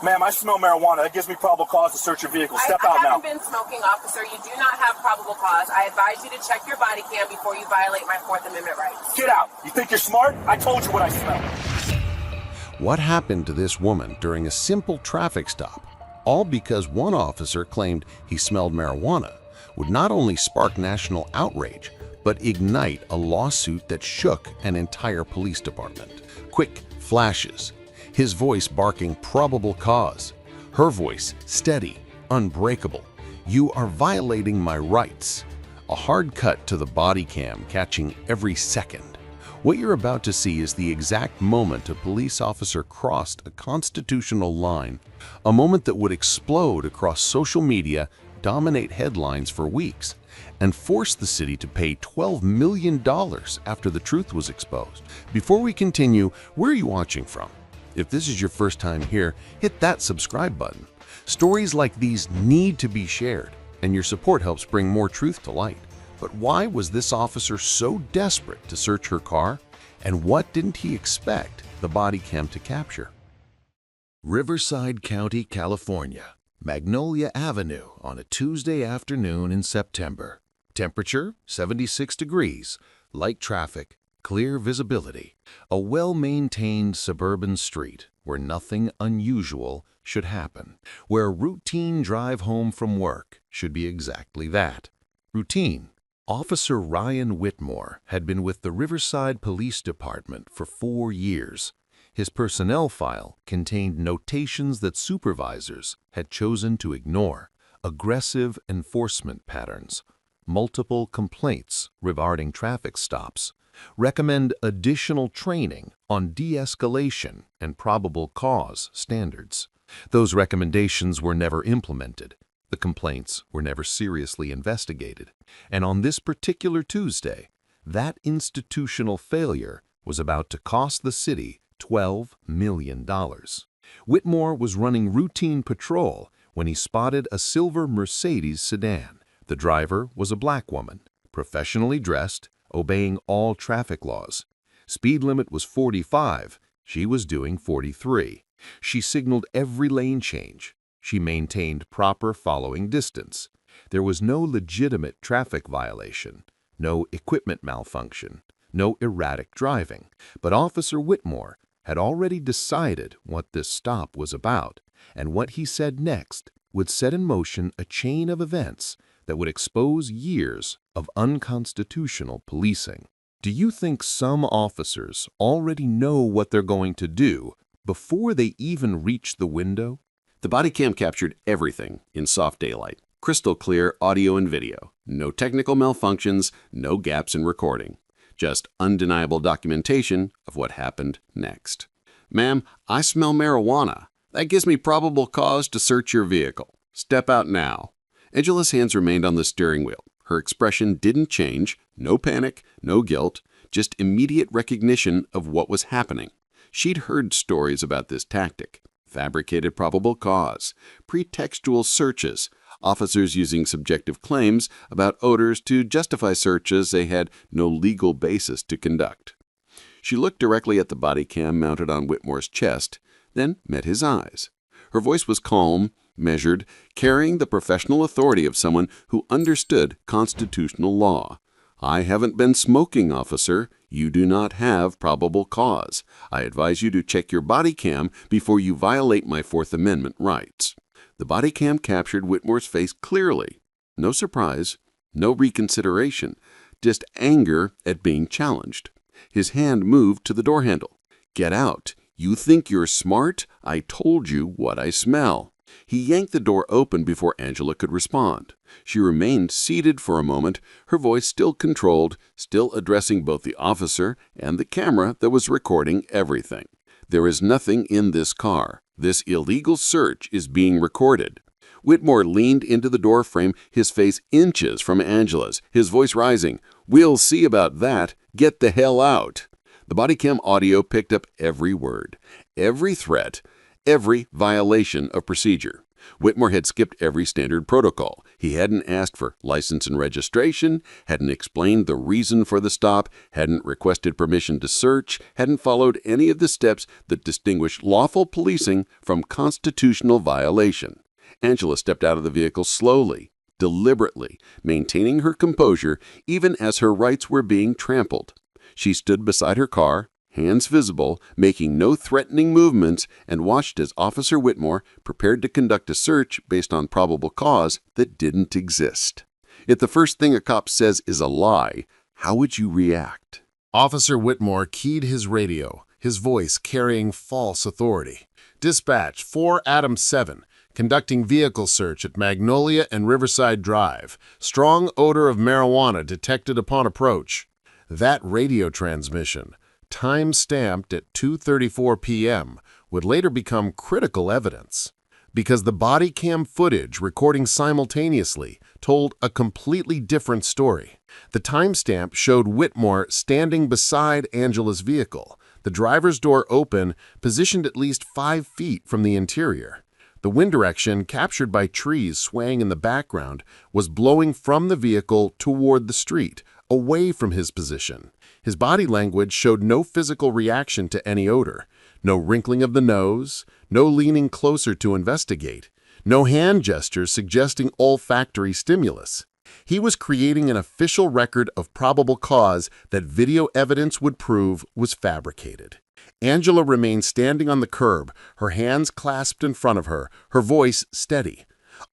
Ma'am, I smell marijuana. That gives me probable cause to search your vehicle. Step out now. I haven't been smoking, officer. You do not have probable cause. I advise you to check your body cam before you violate my Fourth Amendment rights. Get out. You think you're smart? I told you what I smell. What happened to this woman during a simple traffic stop? All because one officer claimed he smelled marijuana would not only spark national outrage, but ignite a lawsuit that shook an entire police department. Quick flashes, his voice barking probable cause, her voice steady, unbreakable. You are violating my rights. A hard cut to the body cam catching every second. What you're about to see is the exact moment a police officer crossed a constitutional line, a moment that would explode across social media, dominate headlines for weeks, and force the city to pay $12 million after the truth was exposed. Before we continue, where are you watching from? If this is your first time here, hit that subscribe button. Stories like these need to be shared, and your support helps bring more truth to light. But why was this officer so desperate to search her car? And what didn't he expect the body cam to capture? Riverside County, California. Magnolia Avenue on a Tuesday afternoon in September. Temperature 76 degrees, light traffic, clear visibility. A well-maintained suburban street where nothing unusual should happen, where a routine drive home from work should be exactly that. Routine. Officer Ryan Whitmore had been with the Riverside Police Department for 4 years. His personnel file contained notations that supervisors had chosen to ignore, aggressive enforcement patterns, multiple complaints regarding traffic stops, recommend additional training on de-escalation and probable cause standards. Those recommendations were never implemented. The complaints were never seriously investigated. And on this particular Tuesday, that institutional failure was about to cost the city $12 million. Whitmore was running routine patrol when he spotted a silver Mercedes sedan. The driver was a black woman, professionally dressed, obeying all traffic laws. Speed limit was 45. She was doing 43. She signaled every lane change. She maintained proper following distance. There was no legitimate traffic violation, no equipment malfunction, no erratic driving. But Officer Whitmore had already decided what this stop was about, and what he said next would set in motion a chain of events that would expose years of unconstitutional policing. Do you think some officers already know what they're going to do before they even reach the window? The body cam captured everything in soft daylight. Crystal clear audio and video. No technical malfunctions, no gaps in recording. Just undeniable documentation of what happened next. Ma'am, I smell marijuana. That gives me probable cause to search your vehicle. Step out now. Angela's hands remained on the steering wheel. Her expression didn't change. No panic, no guilt, just immediate recognition of what was happening. She'd heard stories about this tactic. Fabricated probable cause, pretextual searches, officers using subjective claims about odors to justify searches they had no legal basis to conduct. She looked directly at the body cam mounted on Whitmore's chest, then met his eyes. Her voice was calm, measured, carrying the professional authority of someone who understood constitutional law. I haven't been smoking, officer. You do not have probable cause. I advise you to check your body cam before you violate my Fourth Amendment rights. The body cam captured Whitmore's face clearly. No surprise, no reconsideration, just anger at being challenged. His hand moved to the door handle. Get out. You think you're smart? I told you what I smell. He yanked the door open before Angela could respond. She remained seated for a moment, her voice still controlled, still addressing both the officer and the camera that was recording everything. There is nothing in this car. This illegal search is being recorded. Whitmore leaned into the doorframe, his face inches from Angela's, his voice rising. We'll see about that. Get the hell out. The body cam audio picked up every word, every threat, every violation of procedure. Whitmore had skipped every standard protocol. He hadn't asked for license and registration, hadn't explained the reason for the stop, hadn't requested permission to search, hadn't followed any of the steps that distinguish lawful policing from constitutional violation. Angela stepped out of the vehicle slowly, deliberately, maintaining her composure even as her rights were being trampled. She stood beside her car, hands visible, making no threatening movements, and watched as Officer Whitmore prepared to conduct a search based on probable cause that didn't exist. If the first thing a cop says is a lie, how would you react? Officer Whitmore keyed his radio, his voice carrying false authority. Dispatch 4 Adam 7, conducting vehicle search at Magnolia and Riverside Drive. Strong odor of marijuana detected upon approach. That radio transmission, time-stamped at 2:34 p.m., would later become critical evidence, because the body cam footage recording simultaneously told a completely different story. The timestamp showed Whitmore standing beside Angela's vehicle, the driver's door open, positioned at least 5 feet from the interior. The wind direction, captured by trees swaying in the background, was blowing from the vehicle toward the street, away from his position. His body language showed no physical reaction to any odor, no wrinkling of the nose, no leaning closer to investigate, no hand gestures suggesting olfactory stimulus. He was creating an official record of probable cause that video evidence would prove was fabricated. Angela remained standing on the curb, her hands clasped in front of her, her voice steady.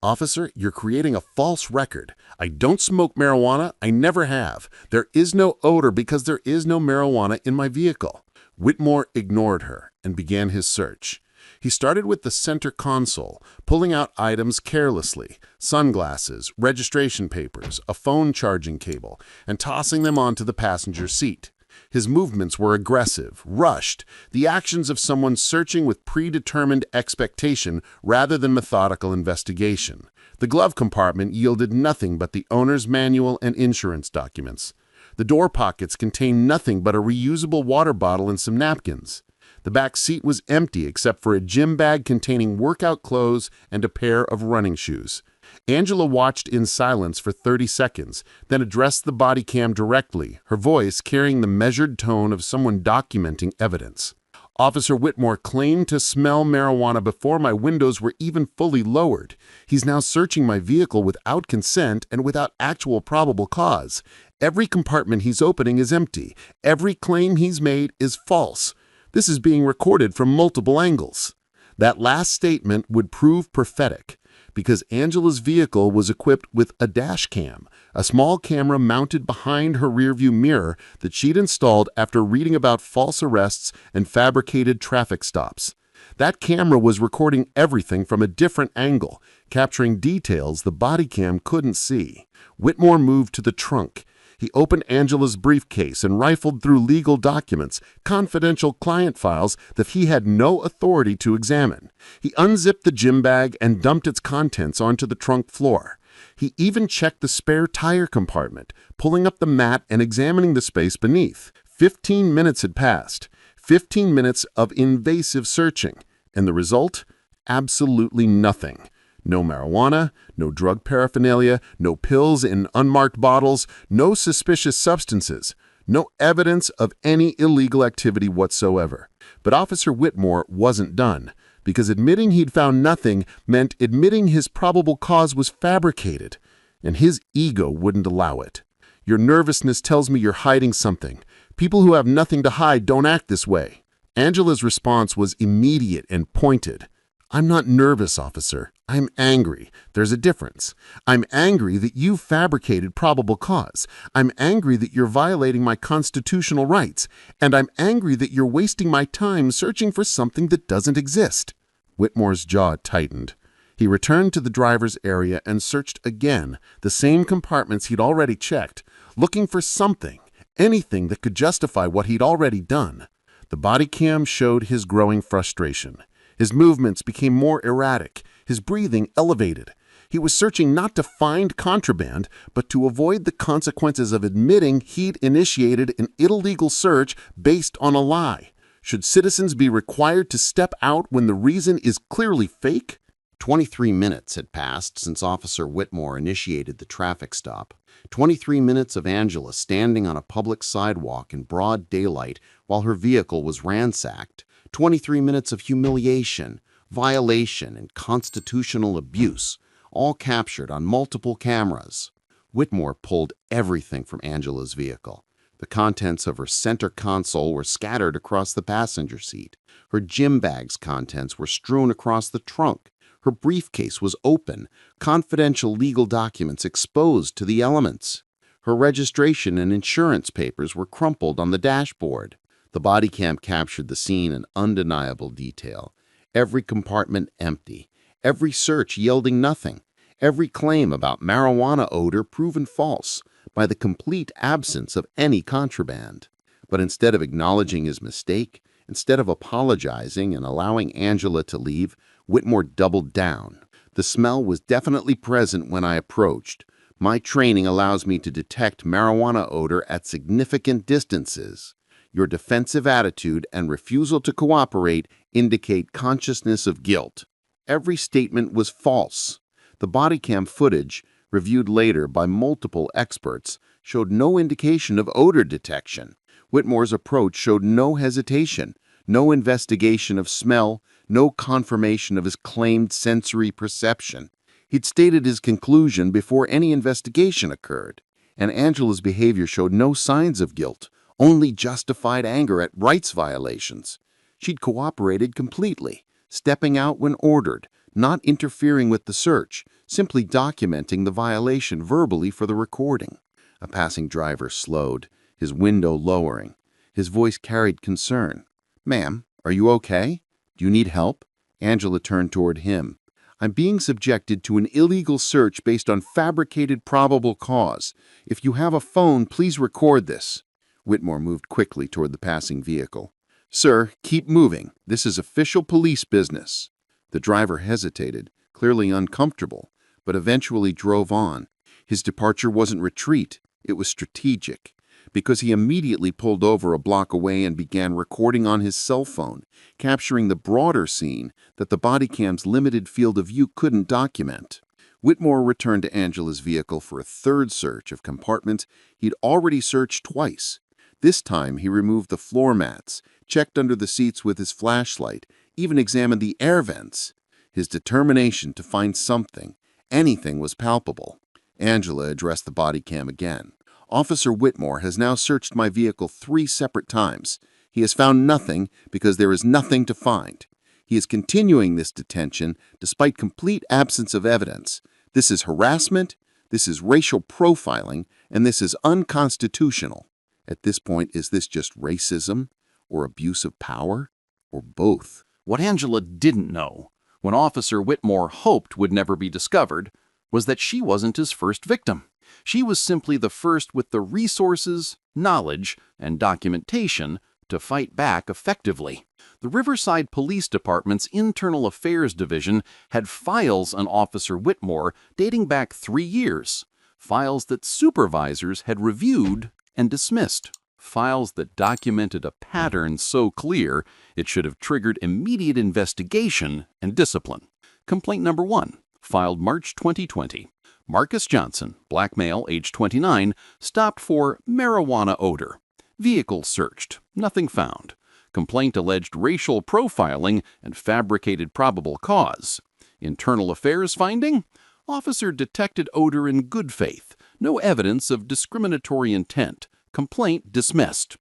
"Officer, you're creating a false record. I don't smoke marijuana. I never have. There is no odor because there is no marijuana in my vehicle." Whitmore ignored her and began his search. He started with the center console, pulling out items carelessly, sunglasses, registration papers, a phone charging cable, and tossing them onto the passenger seat. His movements were aggressive, rushed, the actions of someone searching with predetermined expectation rather than methodical investigation. The glove compartment yielded nothing but the owner's manual and insurance documents. The door pockets contained nothing but a reusable water bottle and some napkins. The back seat was empty except for a gym bag containing workout clothes and a pair of running shoes. Angela watched in silence for 30 seconds, then addressed the body cam directly, her voice carrying the measured tone of someone documenting evidence. "Officer Whitmore claimed to smell marijuana before my windows were even fully lowered. He's now searching my vehicle without consent and without actual probable cause. Every compartment he's opening is empty. Every claim he's made is false. This is being recorded from multiple angles." That last statement would prove prophetic, because Angela's vehicle was equipped with a dash cam, a small camera mounted behind her rearview mirror that she'd installed after reading about false arrests and fabricated traffic stops. That camera was recording everything from a different angle, capturing details the body cam couldn't see. Whitmore moved to the trunk. He opened Angela's briefcase and rifled through legal documents, confidential client files that he had no authority to examine. He unzipped the gym bag and dumped its contents onto the trunk floor. He even checked the spare tire compartment, pulling up the mat and examining the space beneath. 15 minutes had passed. 15 minutes of invasive searching. And the result? Absolutely nothing. No marijuana, no drug paraphernalia, no pills in unmarked bottles, no suspicious substances, no evidence of any illegal activity whatsoever. But Officer Whitmore wasn't done, because admitting he'd found nothing meant admitting his probable cause was fabricated, and his ego wouldn't allow it. "Your nervousness tells me you're hiding something. People who have nothing to hide don't act this way." Angela's response was immediate and pointed. "I'm not nervous, officer. I'm angry. There's a difference. I'm angry that you fabricated probable cause. I'm angry that you're violating my constitutional rights. And I'm angry that you're wasting my time searching for something that doesn't exist." Whitmore's jaw tightened. He returned to the driver's area and searched again, the same compartments he'd already checked, looking for something, anything that could justify what he'd already done. The body cam showed his growing frustration. His movements became more erratic, his breathing elevated. He was searching not to find contraband, but to avoid the consequences of admitting he'd initiated an illegal search based on a lie. Should citizens be required to step out when the reason is clearly fake? 23 minutes had passed since Officer Whitmore initiated the traffic stop. 23 minutes of Angela standing on a public sidewalk in broad daylight while her vehicle was ransacked. 23 minutes of humiliation, violation, and constitutional abuse, all captured on multiple cameras. Whitmore pulled everything from Angela's vehicle. The contents of her center console were scattered across the passenger seat. Her gym bag's contents were strewn across the trunk. Her briefcase was open, confidential legal documents exposed to the elements. Her registration and insurance papers were crumpled on the dashboard. The body cam captured the scene in undeniable detail. Every compartment empty, every search yielding nothing, every claim about marijuana odor proven false by the complete absence of any contraband. But instead of acknowledging his mistake, instead of apologizing and allowing Angela to leave, Whitmore doubled down. The smell was definitely present when I approached. My training allows me to detect marijuana odor at significant distances. Your defensive attitude and refusal to cooperate indicate consciousness of guilt. Every statement was false. The body cam footage, reviewed later by multiple experts, showed no indication of odor detection. Whitmore's approach showed no hesitation, no investigation of smell, no confirmation of his claimed sensory perception. He'd stated his conclusion before any investigation occurred, and Angela's behavior showed no signs of guilt, only justified anger at rights violations. She'd cooperated completely, stepping out when ordered, not interfering with the search, simply documenting the violation verbally for the recording. A passing driver slowed, his window lowering. His voice carried concern. "Ma'am, are you okay? Do you need help?" Angela turned toward him. "I'm being subjected to an illegal search based on fabricated probable cause. If you have a phone, please record this." Whitmore moved quickly toward the passing vehicle. "Sir, keep moving. This is official police business." The driver hesitated, clearly uncomfortable, but eventually drove on. His departure wasn't retreat, it was strategic, because he immediately pulled over a block away and began recording on his cell phone, capturing the broader scene that the body cam's limited field of view couldn't document. Whitmore returned to Angela's vehicle for a third search of compartments he'd already searched twice. This time he removed the floor mats, checked under the seats with his flashlight, even examined the air vents. His determination to find something, anything, was palpable. Angela addressed the body cam again. "Officer Whitmore has now searched my vehicle 3 separate times. He has found nothing because there is nothing to find. He is continuing this detention despite complete absence of evidence. This is harassment, this is racial profiling, and this is unconstitutional." At this point, is this just racism or abuse of power or both? What Angela didn't know, when Officer Whitmore hoped would never be discovered, was that she wasn't his first victim. She was simply the first with the resources, knowledge, and documentation to fight back effectively. The Riverside Police Department's Internal Affairs Division had files on Officer Whitmore dating back 3 years, files that supervisors had reviewed and dismissed, files that documented a pattern so clear it should have triggered immediate investigation and discipline. Complaint number 1, filed March 2020. Marcus Johnson, black male, age 29, stopped for marijuana odor. Vehicle searched. Nothing found. Complaint alleged racial profiling and fabricated probable cause. Internal Affairs finding? Officer detected odor in good faith. No evidence of discriminatory intent. Complaint dismissed.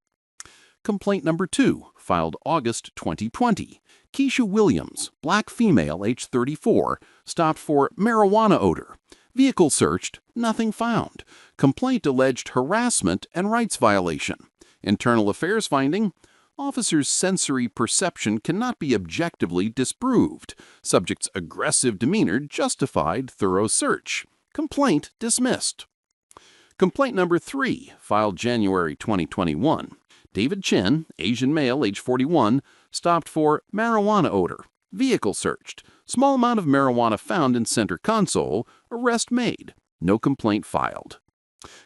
Complaint number 2, filed August 2020. Keisha Williams, black female, age 34, stopped for marijuana odor. Vehicle searched, nothing found. Complaint alleged harassment and rights violation. Internal Affairs finding? Officer's sensory perception cannot be objectively disproved. Subject's aggressive demeanor justified thorough search. Complaint dismissed. Complaint number 3, filed January 2021. David Chen, Asian male, age 41, stopped for marijuana odor. Vehicle searched. Small amount of marijuana found in center console. Arrest made. No complaint filed.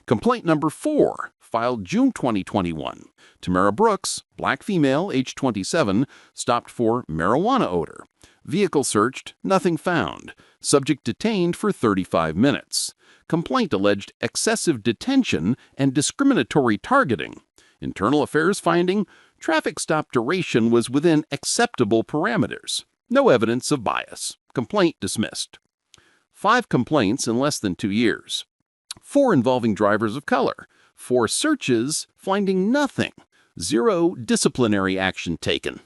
Complaint number 4, filed June 2021. Tamara Brooks, black female, age 27, stopped for marijuana odor. Vehicle searched, nothing found. Subject detained for 35 minutes. Complaint alleged excessive detention and discriminatory targeting. Internal Affairs finding, traffic stop duration was within acceptable parameters. No evidence of bias. Complaint dismissed. 5 complaints in less than 2 years. 4 involving drivers of color. 4 searches, finding nothing. 0 disciplinary action taken.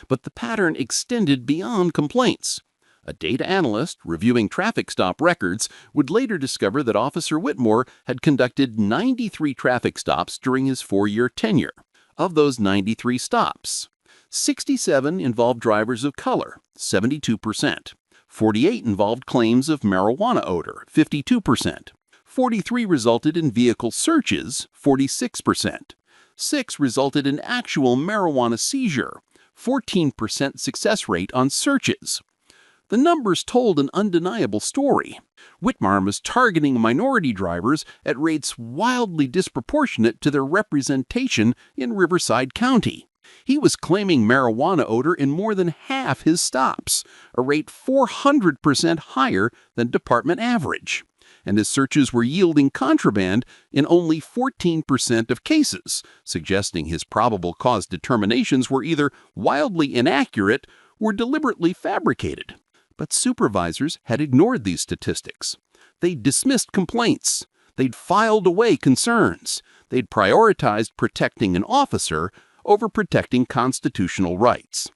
But the pattern extended beyond complaints. A data analyst reviewing traffic stop records would later discover that Officer Whitmore had conducted 93 traffic stops during his 4-year tenure. Of those 93 stops, 67 involved drivers of color, 72%. 48 involved claims of marijuana odor, 52%. 43 resulted in vehicle searches, 46%. 6 resulted in actual marijuana seizure, 14% success rate on searches. The numbers told an undeniable story. Whitmore was targeting minority drivers at rates wildly disproportionate to their representation in Riverside County. He was claiming marijuana odor in more than half his stops, a rate 400% higher than department average. And his searches were yielding contraband in only 14% of cases, suggesting his probable cause determinations were either wildly inaccurate or deliberately fabricated. But supervisors had ignored these statistics. They'd dismissed complaints. They'd filed away concerns. They'd prioritized protecting an officer over protecting constitutional rights.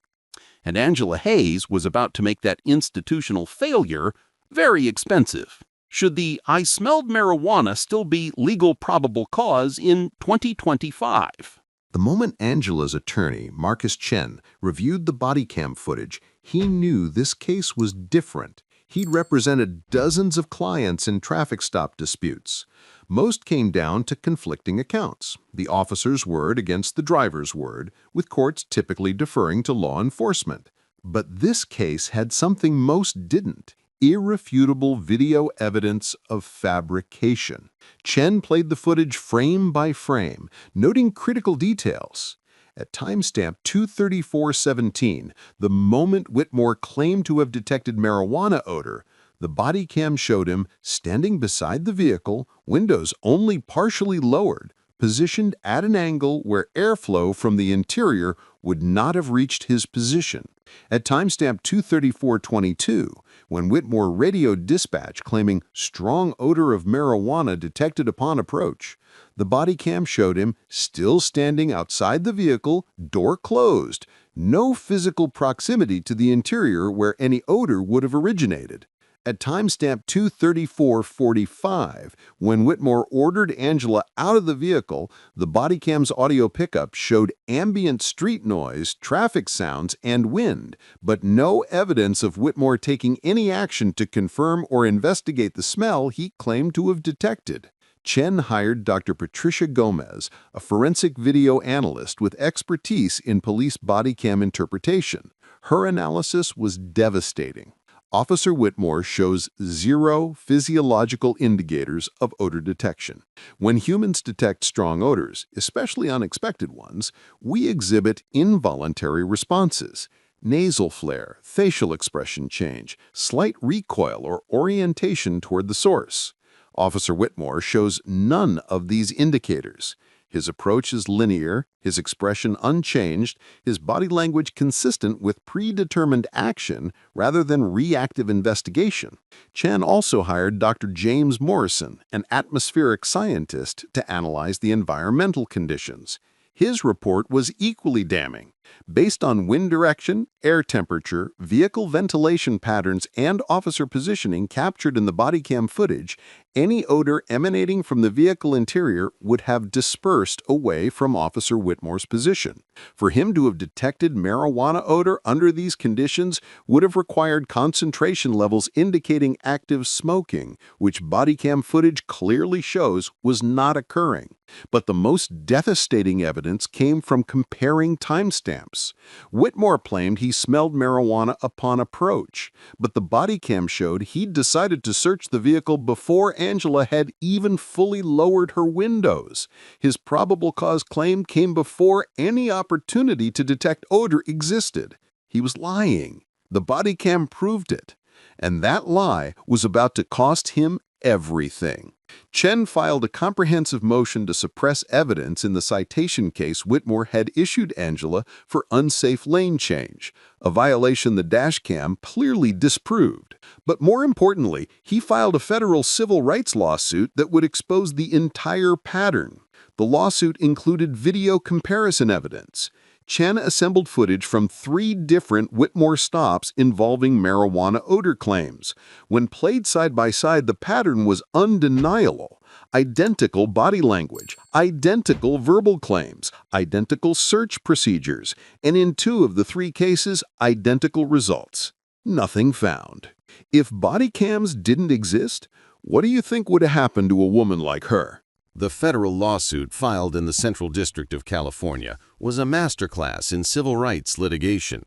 And Angela Hayes was about to make that institutional failure very expensive. Should the "I smelled marijuana" still be legal probable cause in 2025? The moment Angela's attorney, Marcus Chen, reviewed the body cam footage, he knew this case was different. He'd represented dozens of clients in traffic stop disputes. Most came down to conflicting accounts, the officer's word against the driver's word, with courts typically deferring to law enforcement. But this case had something most didn't: irrefutable video evidence of fabrication. Chen played the footage frame by frame, noting critical details. At timestamp 2:34:17, the moment Whitmore claimed to have detected marijuana odor, the body cam showed him standing beside the vehicle, windows only partially lowered, positioned at an angle where airflow from the interior would not have reached his position. At timestamp 2:34:22, when Whitmore radioed dispatch claiming strong odor of marijuana detected upon approach, the body cam showed him still standing outside the vehicle, door closed, no physical proximity to the interior where any odor would have originated. At timestamp 2:34:45, when Whitmore ordered Angela out of the vehicle, the body cam's audio pickup showed ambient street noise, traffic sounds, and wind, but no evidence of Whitmore taking any action to confirm or investigate the smell he claimed to have detected. Chen hired Dr. Patricia Gomez, a forensic video analyst with expertise in police body cam interpretation. Her analysis was devastating. Officer Whitmore shows 0 physiological indicators of odor detection. When humans detect strong odors, especially unexpected ones, we exhibit involuntary responses: nasal flare, facial expression change, slight recoil or orientation toward the source. Officer Whitmore shows none of these indicators. His approach is linear, his expression unchanged, his body language consistent with predetermined action rather than reactive investigation. Chen also hired Dr. James Morrison, an atmospheric scientist, to analyze the environmental conditions. His report was equally damning. Based on wind direction, air temperature, vehicle ventilation patterns, and officer positioning captured in the body cam footage, any odor emanating from the vehicle interior would have dispersed away from Officer Whitmore's position. For him to have detected marijuana odor under these conditions would have required concentration levels indicating active smoking, which body cam footage clearly shows was not occurring. But the most devastating evidence came from comparing timestamps. Whitmore claimed he smelled marijuana upon approach, but the body cam showed he'd decided to search the vehicle before Angela had even fully lowered her windows. His probable cause claim came before any opportunity to detect odor existed. He was lying. The body cam proved it, and that lie was about to cost him everything. Chen filed a comprehensive motion to suppress evidence in the citation case Whitmore had issued Angela for unsafe lane change, a violation the dash cam clearly disproved. But more importantly, he filed a federal civil rights lawsuit that would expose the entire pattern. The lawsuit included video comparison evidence. Chen assembled footage from 3 different Whitmore stops involving marijuana odor claims. When played side by side, the pattern was undeniable. Identical body language, identical verbal claims, identical search procedures, and in 2 of the 3 cases, identical results. Nothing found. If body cams didn't exist, what do you think would have happened to a woman like her? The federal lawsuit filed in the Central District of California was a masterclass in civil rights litigation.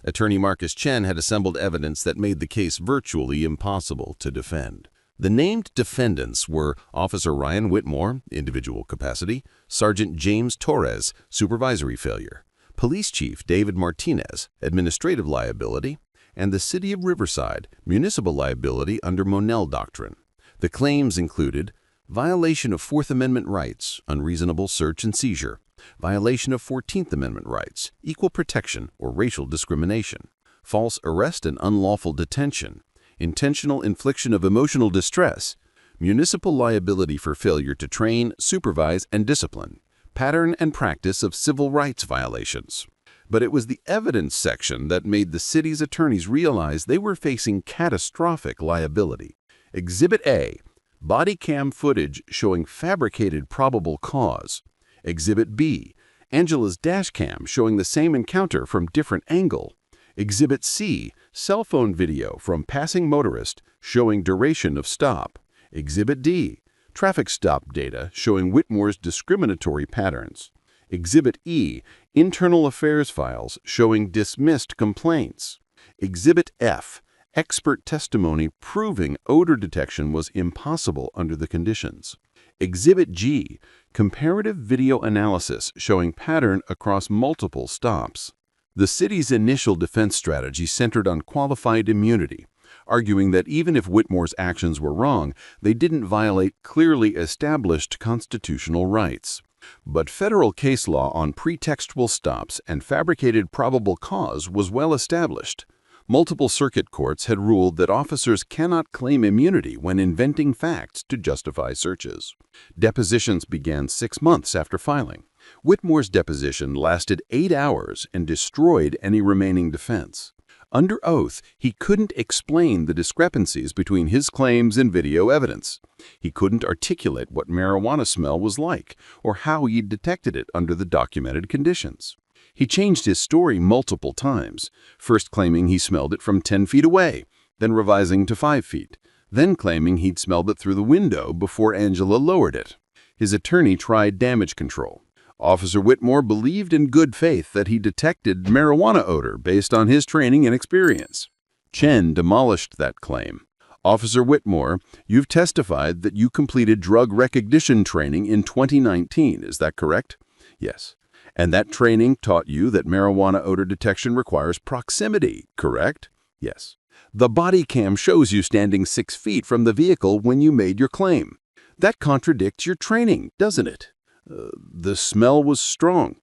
Attorney Marcus Chen had assembled evidence that made the case virtually impossible to defend. The named defendants were Officer Ryan Whitmore, individual capacity, Sergeant James Torres, supervisory failure, Police Chief David Martinez, administrative liability, and the City of Riverside, municipal liability under Monell Doctrine. The claims included violation of Fourth Amendment rights, unreasonable search and seizure, violation of 14th Amendment rights, equal protection or racial discrimination, false arrest and unlawful detention, intentional infliction of emotional distress, municipal liability for failure to train, supervise, and discipline, pattern and practice of civil rights violations. But it was the evidence section that made the city's attorneys realize they were facing catastrophic liability. Exhibit A, body cam footage showing fabricated probable cause. Exhibit B, Angela's dash cam showing the same encounter from different angle. Exhibit C, cell phone video from passing motorist showing duration of stop. Exhibit D, traffic stop data showing Whitmore's discriminatory patterns. Exhibit E, internal affairs files showing dismissed complaints. Exhibit F, expert testimony proving odor detection was impossible under the conditions. Exhibit G, comparative video analysis showing pattern across multiple stops. The city's initial defense strategy centered on qualified immunity, arguing that even if Whitmore's actions were wrong, they didn't violate clearly established constitutional rights. But federal case law on pretextual stops and fabricated probable cause was well established. Multiple circuit courts had ruled that officers cannot claim immunity when inventing facts to justify searches. Depositions began 6 months after filing. Whitmore's deposition lasted 8 hours and destroyed any remaining defense. Under oath, he couldn't explain the discrepancies between his claims and video evidence. He couldn't articulate what marijuana smell was like or how he'd detected it under the documented conditions. He changed his story multiple times, first claiming he smelled it from 10 feet away, then revising to 5 feet, then claiming he'd smelled it through the window before Angela lowered it. His attorney tried damage control. Officer Whitmore believed in good faith that he detected marijuana odor based on his training and experience. Chen demolished that claim. Officer Whitmore, you've testified that you completed drug recognition training in 2019, is that correct? Yes. And that training taught you that marijuana odor detection requires proximity, correct? Yes. The body cam shows you standing 6 feet from the vehicle when you made your claim. That contradicts your training, doesn't it? The smell was strong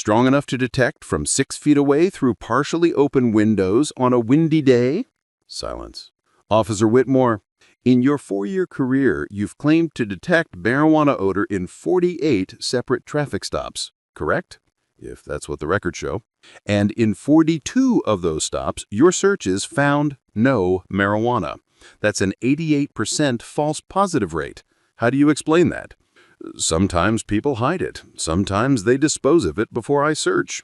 enough to detect from 6 feet away through partially open windows on a windy day? Silence. Officer Whitmore, in your 4-year career, you've claimed to detect marijuana odor in 48 separate traffic stops, correct? If that's what the records show. And in 42 of those stops, your searches found no marijuana. That's an 88% false positive rate. How do you explain that? Sometimes people hide it. Sometimes they dispose of it before I search.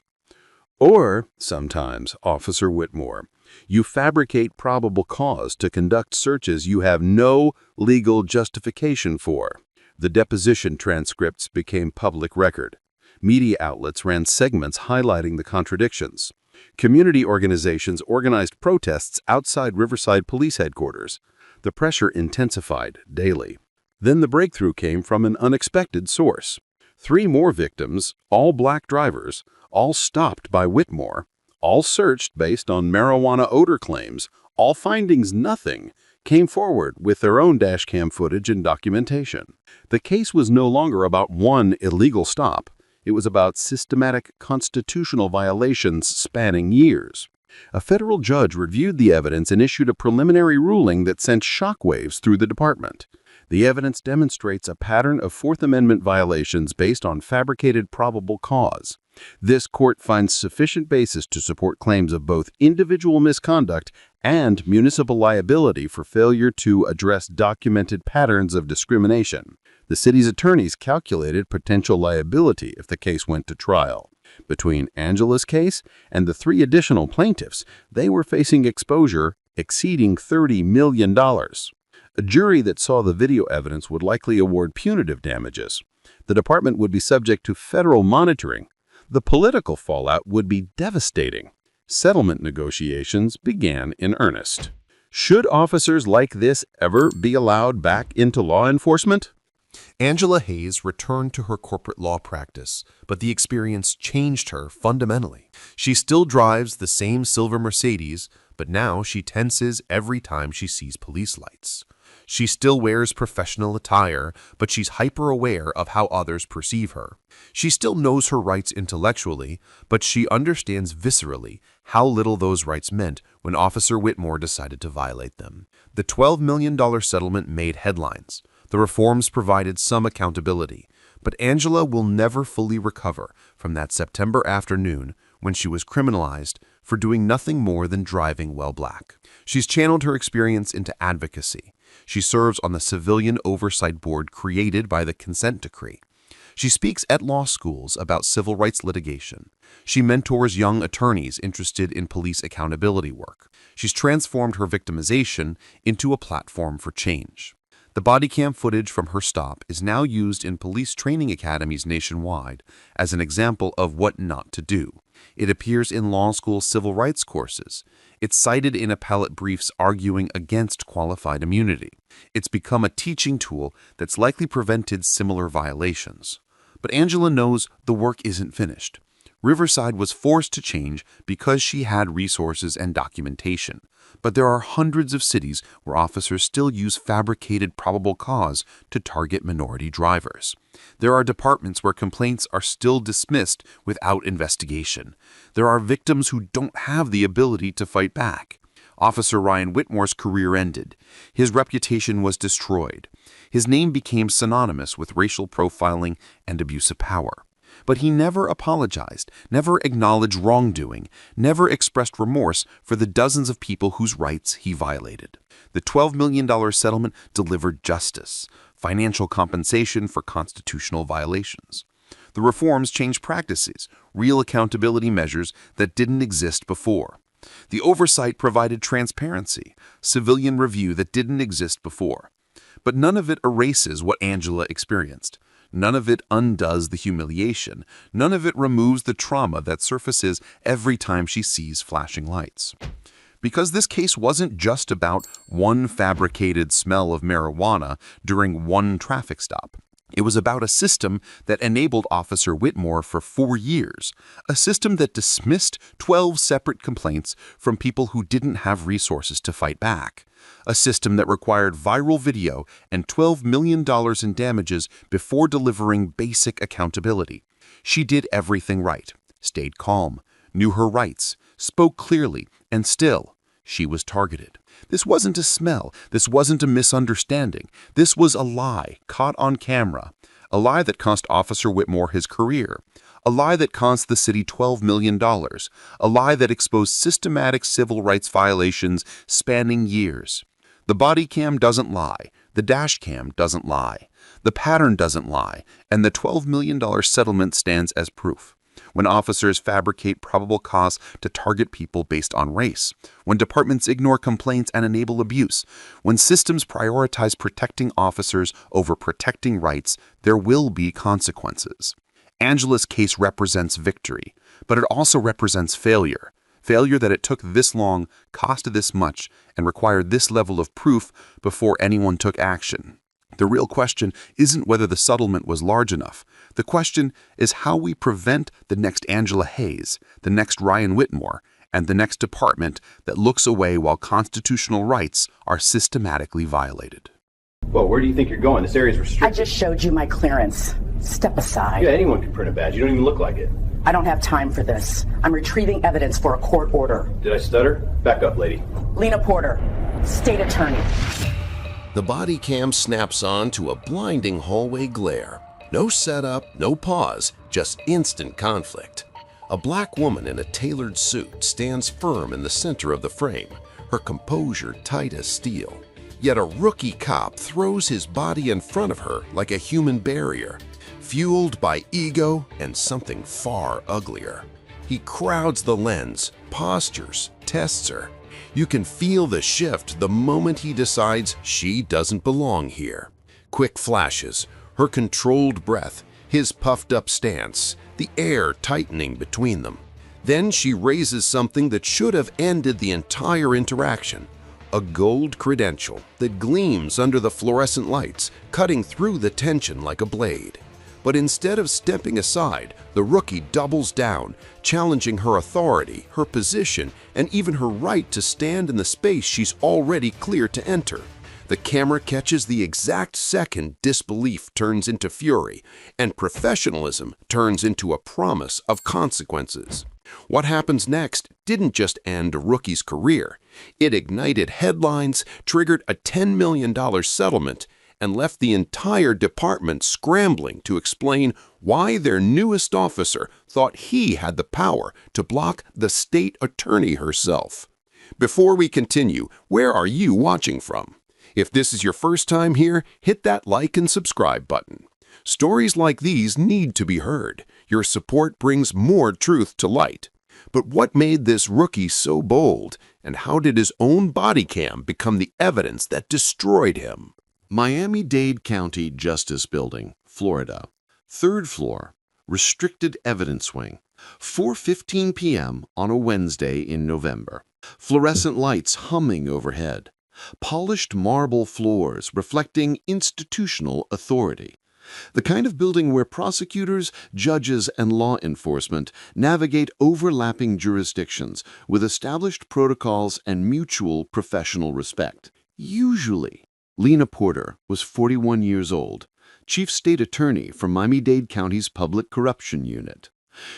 Or sometimes, Officer Whitmore, you fabricate probable cause to conduct searches you have no legal justification for. The deposition transcripts became public record. Media outlets ran segments highlighting the contradictions. Community organizations organized protests outside Riverside Police Headquarters. The pressure intensified daily. Then the breakthrough came from an unexpected source. 3 more victims, all black drivers, all stopped by Whitmore, all searched based on marijuana odor claims, all findings nothing, came forward with their own dashcam footage and documentation. The case was no longer about one illegal stop. It was about systematic constitutional violations spanning years. A federal judge reviewed the evidence and issued a preliminary ruling that sent shockwaves through the department. The evidence demonstrates a pattern of Fourth Amendment violations based on fabricated probable cause. This court finds sufficient basis to support claims of both individual misconduct and municipal liability for failure to address documented patterns of discrimination. The city's attorneys calculated potential liability if the case went to trial. Between Angela's case and the 3 additional plaintiffs, they were facing exposure exceeding $30 million. A jury that saw the video evidence would likely award punitive damages. The department would be subject to federal monitoring. The political fallout would be devastating. Settlement negotiations began in earnest. Should officers like this ever be allowed back into law enforcement? Angela Hayes returned to her corporate law practice, but the experience changed her fundamentally. She still drives the same silver Mercedes, but now she tenses every time she sees police lights. She still wears professional attire, but she's hyper-aware of how others perceive her. She still knows her rights intellectually, but she understands viscerally how little those rights meant when Officer Whitmore decided to violate them. The $12 million settlement made headlines. The reforms provided some accountability, but Angela will never fully recover from that September afternoon when she was criminalized for doing nothing more than driving while black. She's channeled her experience into advocacy. She serves on the Civilian Oversight Board created by the Consent Decree. She speaks at law schools about civil rights litigation. She mentors young attorneys interested in police accountability work. She's transformed her victimization into a platform for change. The Bodycam footage from her stop is now used in police training academies nationwide as an example of what not to do. It appears in law school civil rights courses. It's cited in appellate briefs arguing against qualified immunity. It's become a teaching tool that's likely prevented similar violations. But Angela knows the work isn't finished. Riverside was forced to change because she had resources and documentation. But there are hundreds of cities where officers still use fabricated probable cause to target minority drivers. There are departments where complaints are still dismissed without investigation. There are victims who don't have the ability to fight back. Officer Ryan Whitmore's career ended. His reputation was destroyed. His name became synonymous with racial profiling and abuse of power. But he never apologized, never acknowledged wrongdoing, never expressed remorse for the dozens of people whose rights he violated. The $12 million settlement delivered justice, financial compensation for constitutional violations. The reforms changed practices, real accountability measures that didn't exist before. The oversight provided transparency, civilian review that didn't exist before. But none of it erases what Angela experienced. None of it undoes the humiliation. None of it removes the trauma that surfaces every time she sees flashing lights. Because this case wasn't just about one fabricated smell of marijuana during one traffic stop. It was about a system that enabled Officer Whitmore for 4 years, a system that dismissed 12 separate complaints from people who didn't have resources to fight back, a system that required viral video and $12 million in damages before delivering basic accountability. She did everything right, stayed calm, knew her rights, spoke clearly, and still, she was targeted. This wasn't a smell. This wasn't a misunderstanding. This was a lie caught on camera. A lie that cost Officer Whitmore his career. A lie that cost the city $12 million. A lie that exposed systematic civil rights violations spanning years. The body cam doesn't lie. The dash cam doesn't lie. The pattern doesn't lie. And the $12 million settlement stands as proof. When officers fabricate probable cause to target people based on race, when departments ignore complaints and enable abuse, when systems prioritize protecting officers over protecting rights, there will be consequences. Angela's case represents victory, but it also represents failure. Failure that it took this long, cost this much, and required this level of proof before anyone took action. The real question isn't whether the settlement was large enough. The question is how we prevent the next Angela Hayes, the next Ryan Whitmore, and the next department that looks away while constitutional rights are systematically violated. Well, where do you think you're going? This area's restricted. I just showed you my clearance. Step aside. Yeah, anyone can print a badge. You don't even look like it. I don't have time for this. I'm retrieving evidence for a court order. Did I stutter? Back up, lady. Lena Porter, state attorney. The body cam snaps on to a blinding hallway glare. No setup, no pause, just instant conflict. A black woman in a tailored suit stands firm in the center of the frame, her composure tight as steel. Yet a rookie cop throws his body in front of her like a human barrier, fueled by ego and something far uglier. He crowds the lens, postures, tests her. You can feel the shift the moment he decides she doesn't belong here. Quick flashes, her controlled breath, his puffed-up stance, the air tightening between them. Then she raises something that should have ended the entire interaction. A gold credential that gleams under the fluorescent lights, cutting through the tension like a blade. But instead of stepping aside, the rookie doubles down, challenging her authority, her position, and even her right to stand in the space she's already cleared to enter. The camera catches the exact second disbelief turns into fury, and professionalism turns into a promise of consequences. What happens next didn't just end a rookie's career. It ignited headlines, triggered a $10 million settlement, and left the entire department scrambling to explain why their newest officer thought he had the power to block the state attorney herself. Before we continue, where are you watching from? If this is your first time here, hit that like and subscribe button. Stories like these need to be heard. Your support brings more truth to light. But what made this rookie so bold, and how did his own body cam become the evidence that destroyed him? Miami-Dade County Justice Building, Florida. 3rd floor, restricted evidence wing. 4:15 p.m. on a Wednesday in November. Fluorescent lights humming overhead. Polished marble floors reflecting institutional authority. The kind of building where prosecutors, judges, and law enforcement navigate overlapping jurisdictions with established protocols and mutual professional respect. Usually, Lena Porter was 41 years old, chief state attorney for Miami-Dade County's Public Corruption Unit.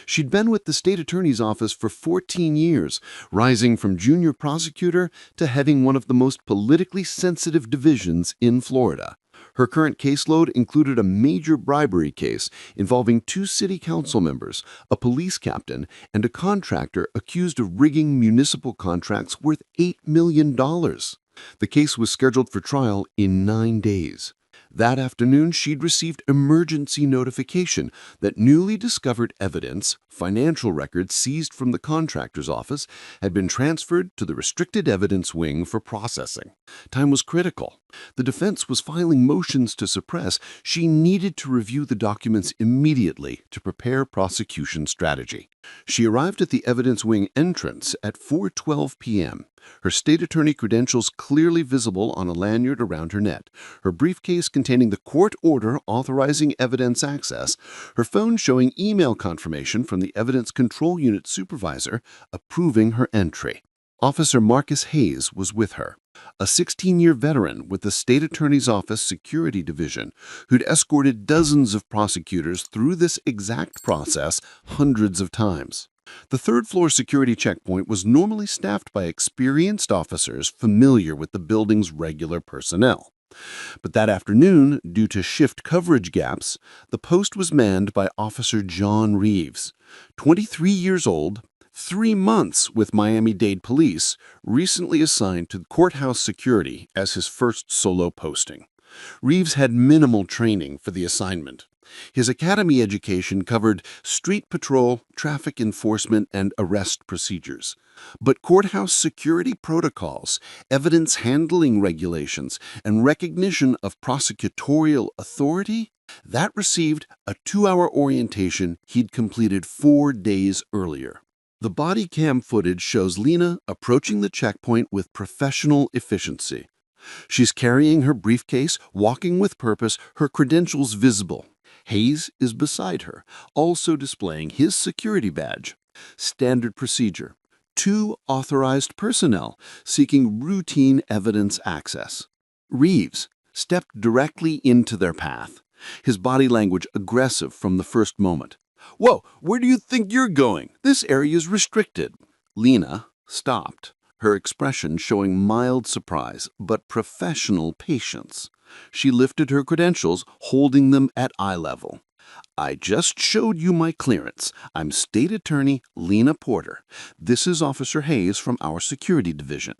She'd been with the state attorney's office for 14 years, rising from junior prosecutor to heading one of the most politically sensitive divisions in Florida. Her current caseload included a major bribery case involving 2 city council members, a police captain, and a contractor accused of rigging municipal contracts worth $8 million. The case was scheduled for trial in 9 days. That afternoon, she'd received emergency notification that newly discovered evidence, financial records seized from the contractor's office, had been transferred to the restricted evidence wing for processing. Time was critical. The defense was filing motions to suppress. She needed to review the documents immediately to prepare prosecution strategy. She arrived at the evidence wing entrance at 4:12 p.m., her state attorney credentials clearly visible on a lanyard around her neck, her briefcase containing the court order authorizing evidence access, her phone showing email confirmation from the Evidence Control Unit supervisor approving her entry. Officer Marcus Hayes was with her, a 16-year veteran with the State Attorney's Office Security Division who'd escorted dozens of prosecutors through this exact process hundreds of times. The 3rd floor security checkpoint was normally staffed by experienced officers familiar with the building's regular personnel. But that afternoon, due to shift coverage gaps, the post was manned by Officer John Reeves, 23 years old, 3 months with Miami-Dade Police, recently assigned to courthouse security as his first solo posting. Reeves had minimal training for the assignment. His academy education covered street patrol, traffic enforcement, and arrest procedures. But courthouse security protocols, evidence handling regulations, and recognition of prosecutorial authority, that received a 2-hour orientation he'd completed 4 days earlier. The body cam footage shows Lena approaching the checkpoint with professional efficiency. She's carrying her briefcase, walking with purpose, her credentials visible. Hayes is beside her, also displaying his security badge. Standard procedure. 2 authorized personnel seeking routine evidence access. Reeves stepped directly into their path, his body language aggressive from the first moment. "Whoa, where do you think you're going? This area is restricted." Lena stopped, her expression showing mild surprise but professional patience. She lifted her credentials, holding them at eye level. "I just showed you my clearance. I'm State Attorney Lena Porter. This is Officer Hayes from our security division.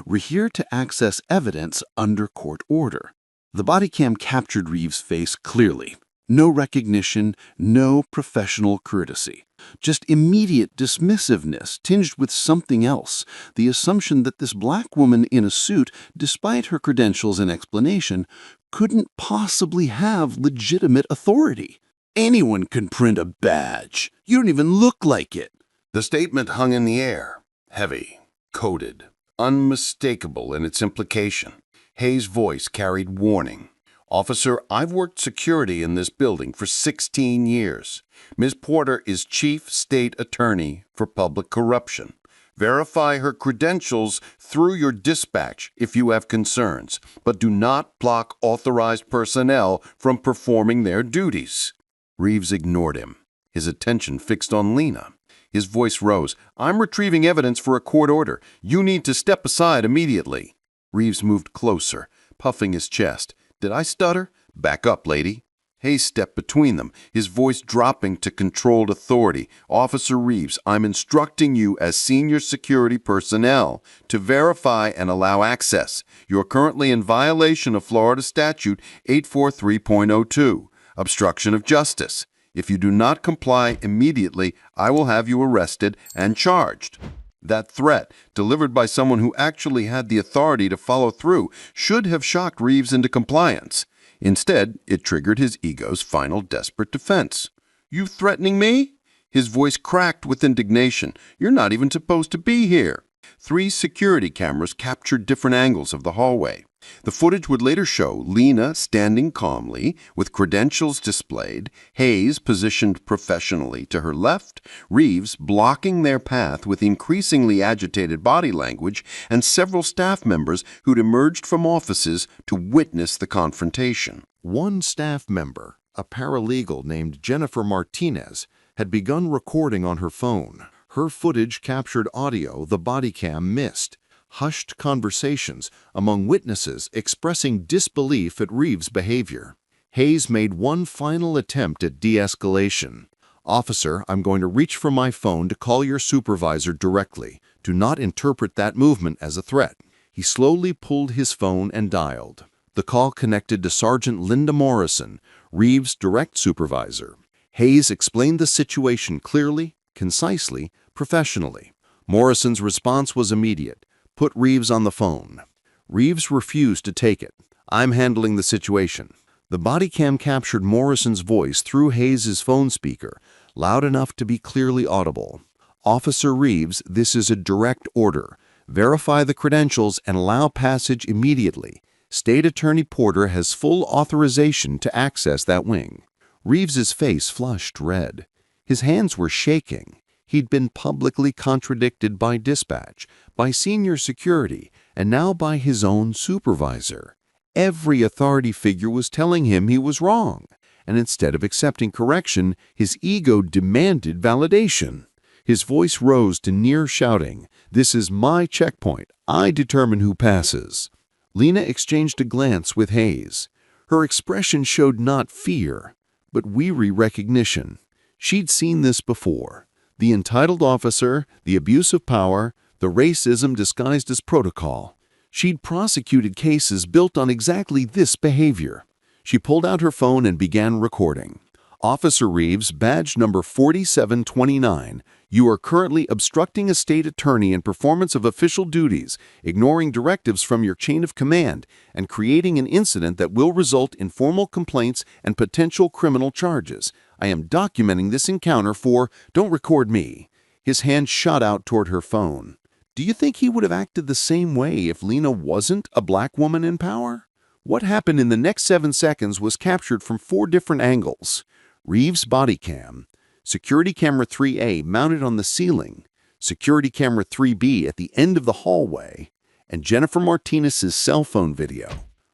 We're here to access evidence under court order." The body cam captured Reeves' face clearly. No recognition, no professional courtesy. Just immediate dismissiveness tinged with something else, the assumption that this black woman in a suit, despite her credentials and explanation, couldn't possibly have legitimate authority. "Anyone can print a badge. You don't even look like it." The statement hung in the air, heavy, coded, unmistakable in its implication. Hayes' voice carried warning. "Officer, I've worked security in this building for 16 years. Ms. Porter is Chief State Attorney for Public Corruption. Verify her credentials through your dispatch if you have concerns, but do not block authorized personnel from performing their duties." Reeves ignored him, his attention fixed on Lena. His voice rose. "I'm retrieving evidence for a court order. You need to step aside immediately." Reeves moved closer, puffing his chest. "Did I stutter? Back up, lady." Hayes stepped between them, his voice dropping to controlled authority. "Officer Reeves, I'm instructing you as senior security personnel to verify and allow access. You're currently in violation of Florida Statute 843.02, obstruction of justice. If you do not comply immediately, I will have you arrested and charged." That threat, delivered by someone who actually had the authority to follow through, should have shocked Reeves into compliance. Instead, it triggered his ego's final desperate defense. "You threatening me?" His voice cracked with indignation. "You're not even supposed to be here." 3 security cameras captured different angles of the hallway. The footage would later show Lena standing calmly, with credentials displayed, Hayes positioned professionally to her left, Reeves blocking their path with increasingly agitated body language, and several staff members who'd emerged from offices to witness the confrontation. One staff member, a paralegal named Jennifer Martinez, had begun recording on her phone. Her footage captured audio the body cam missed. Hushed conversations among witnesses expressing disbelief at Reeves' behavior. Hayes made one final attempt at de-escalation. "Officer, I'm going to reach for my phone to call your supervisor directly. Do not interpret that movement as a threat." He slowly pulled his phone and dialed. The call connected to Sergeant Linda Morrison, Reeves' direct supervisor. Hayes explained the situation clearly, concisely, professionally. Morrison's response was immediate. "Put Reeves on the phone." Reeves refused to take it. "I'm handling the situation." The body cam captured Morrison's voice through Hayes' phone speaker, loud enough to be clearly audible. "Officer Reeves, this is a direct order. Verify the credentials and allow passage immediately. State Attorney Porter has full authorization to access that wing." Reeves's face flushed red. His hands were shaking. He'd been publicly contradicted by dispatch, by senior security, and now by his own supervisor. Every authority figure was telling him he was wrong, and instead of accepting correction, his ego demanded validation. His voice rose to near shouting, "This is my checkpoint. I determine who passes." Lena exchanged a glance with Hayes. Her expression showed not fear, but weary recognition. She'd seen this before. The entitled officer, the abuse of power, the racism disguised as protocol. She'd prosecuted cases built on exactly this behavior. She pulled out her phone and began recording. "Officer Reeves, badge number 4729. You are currently obstructing a state attorney in performance of official duties, ignoring directives from your chain of command, and creating an incident that will result in formal complaints and potential criminal charges. I am documenting this encounter for—" "Don't record me." His hand shot out toward her phone. Do you think he would have acted the same way if Lena wasn't a black woman in power? What happened in the next 7 seconds was captured from 4 different angles. Reeves' body cam, security camera 3A mounted on the ceiling, security camera 3B at the end of the hallway, and Jennifer Martinez's cell phone video.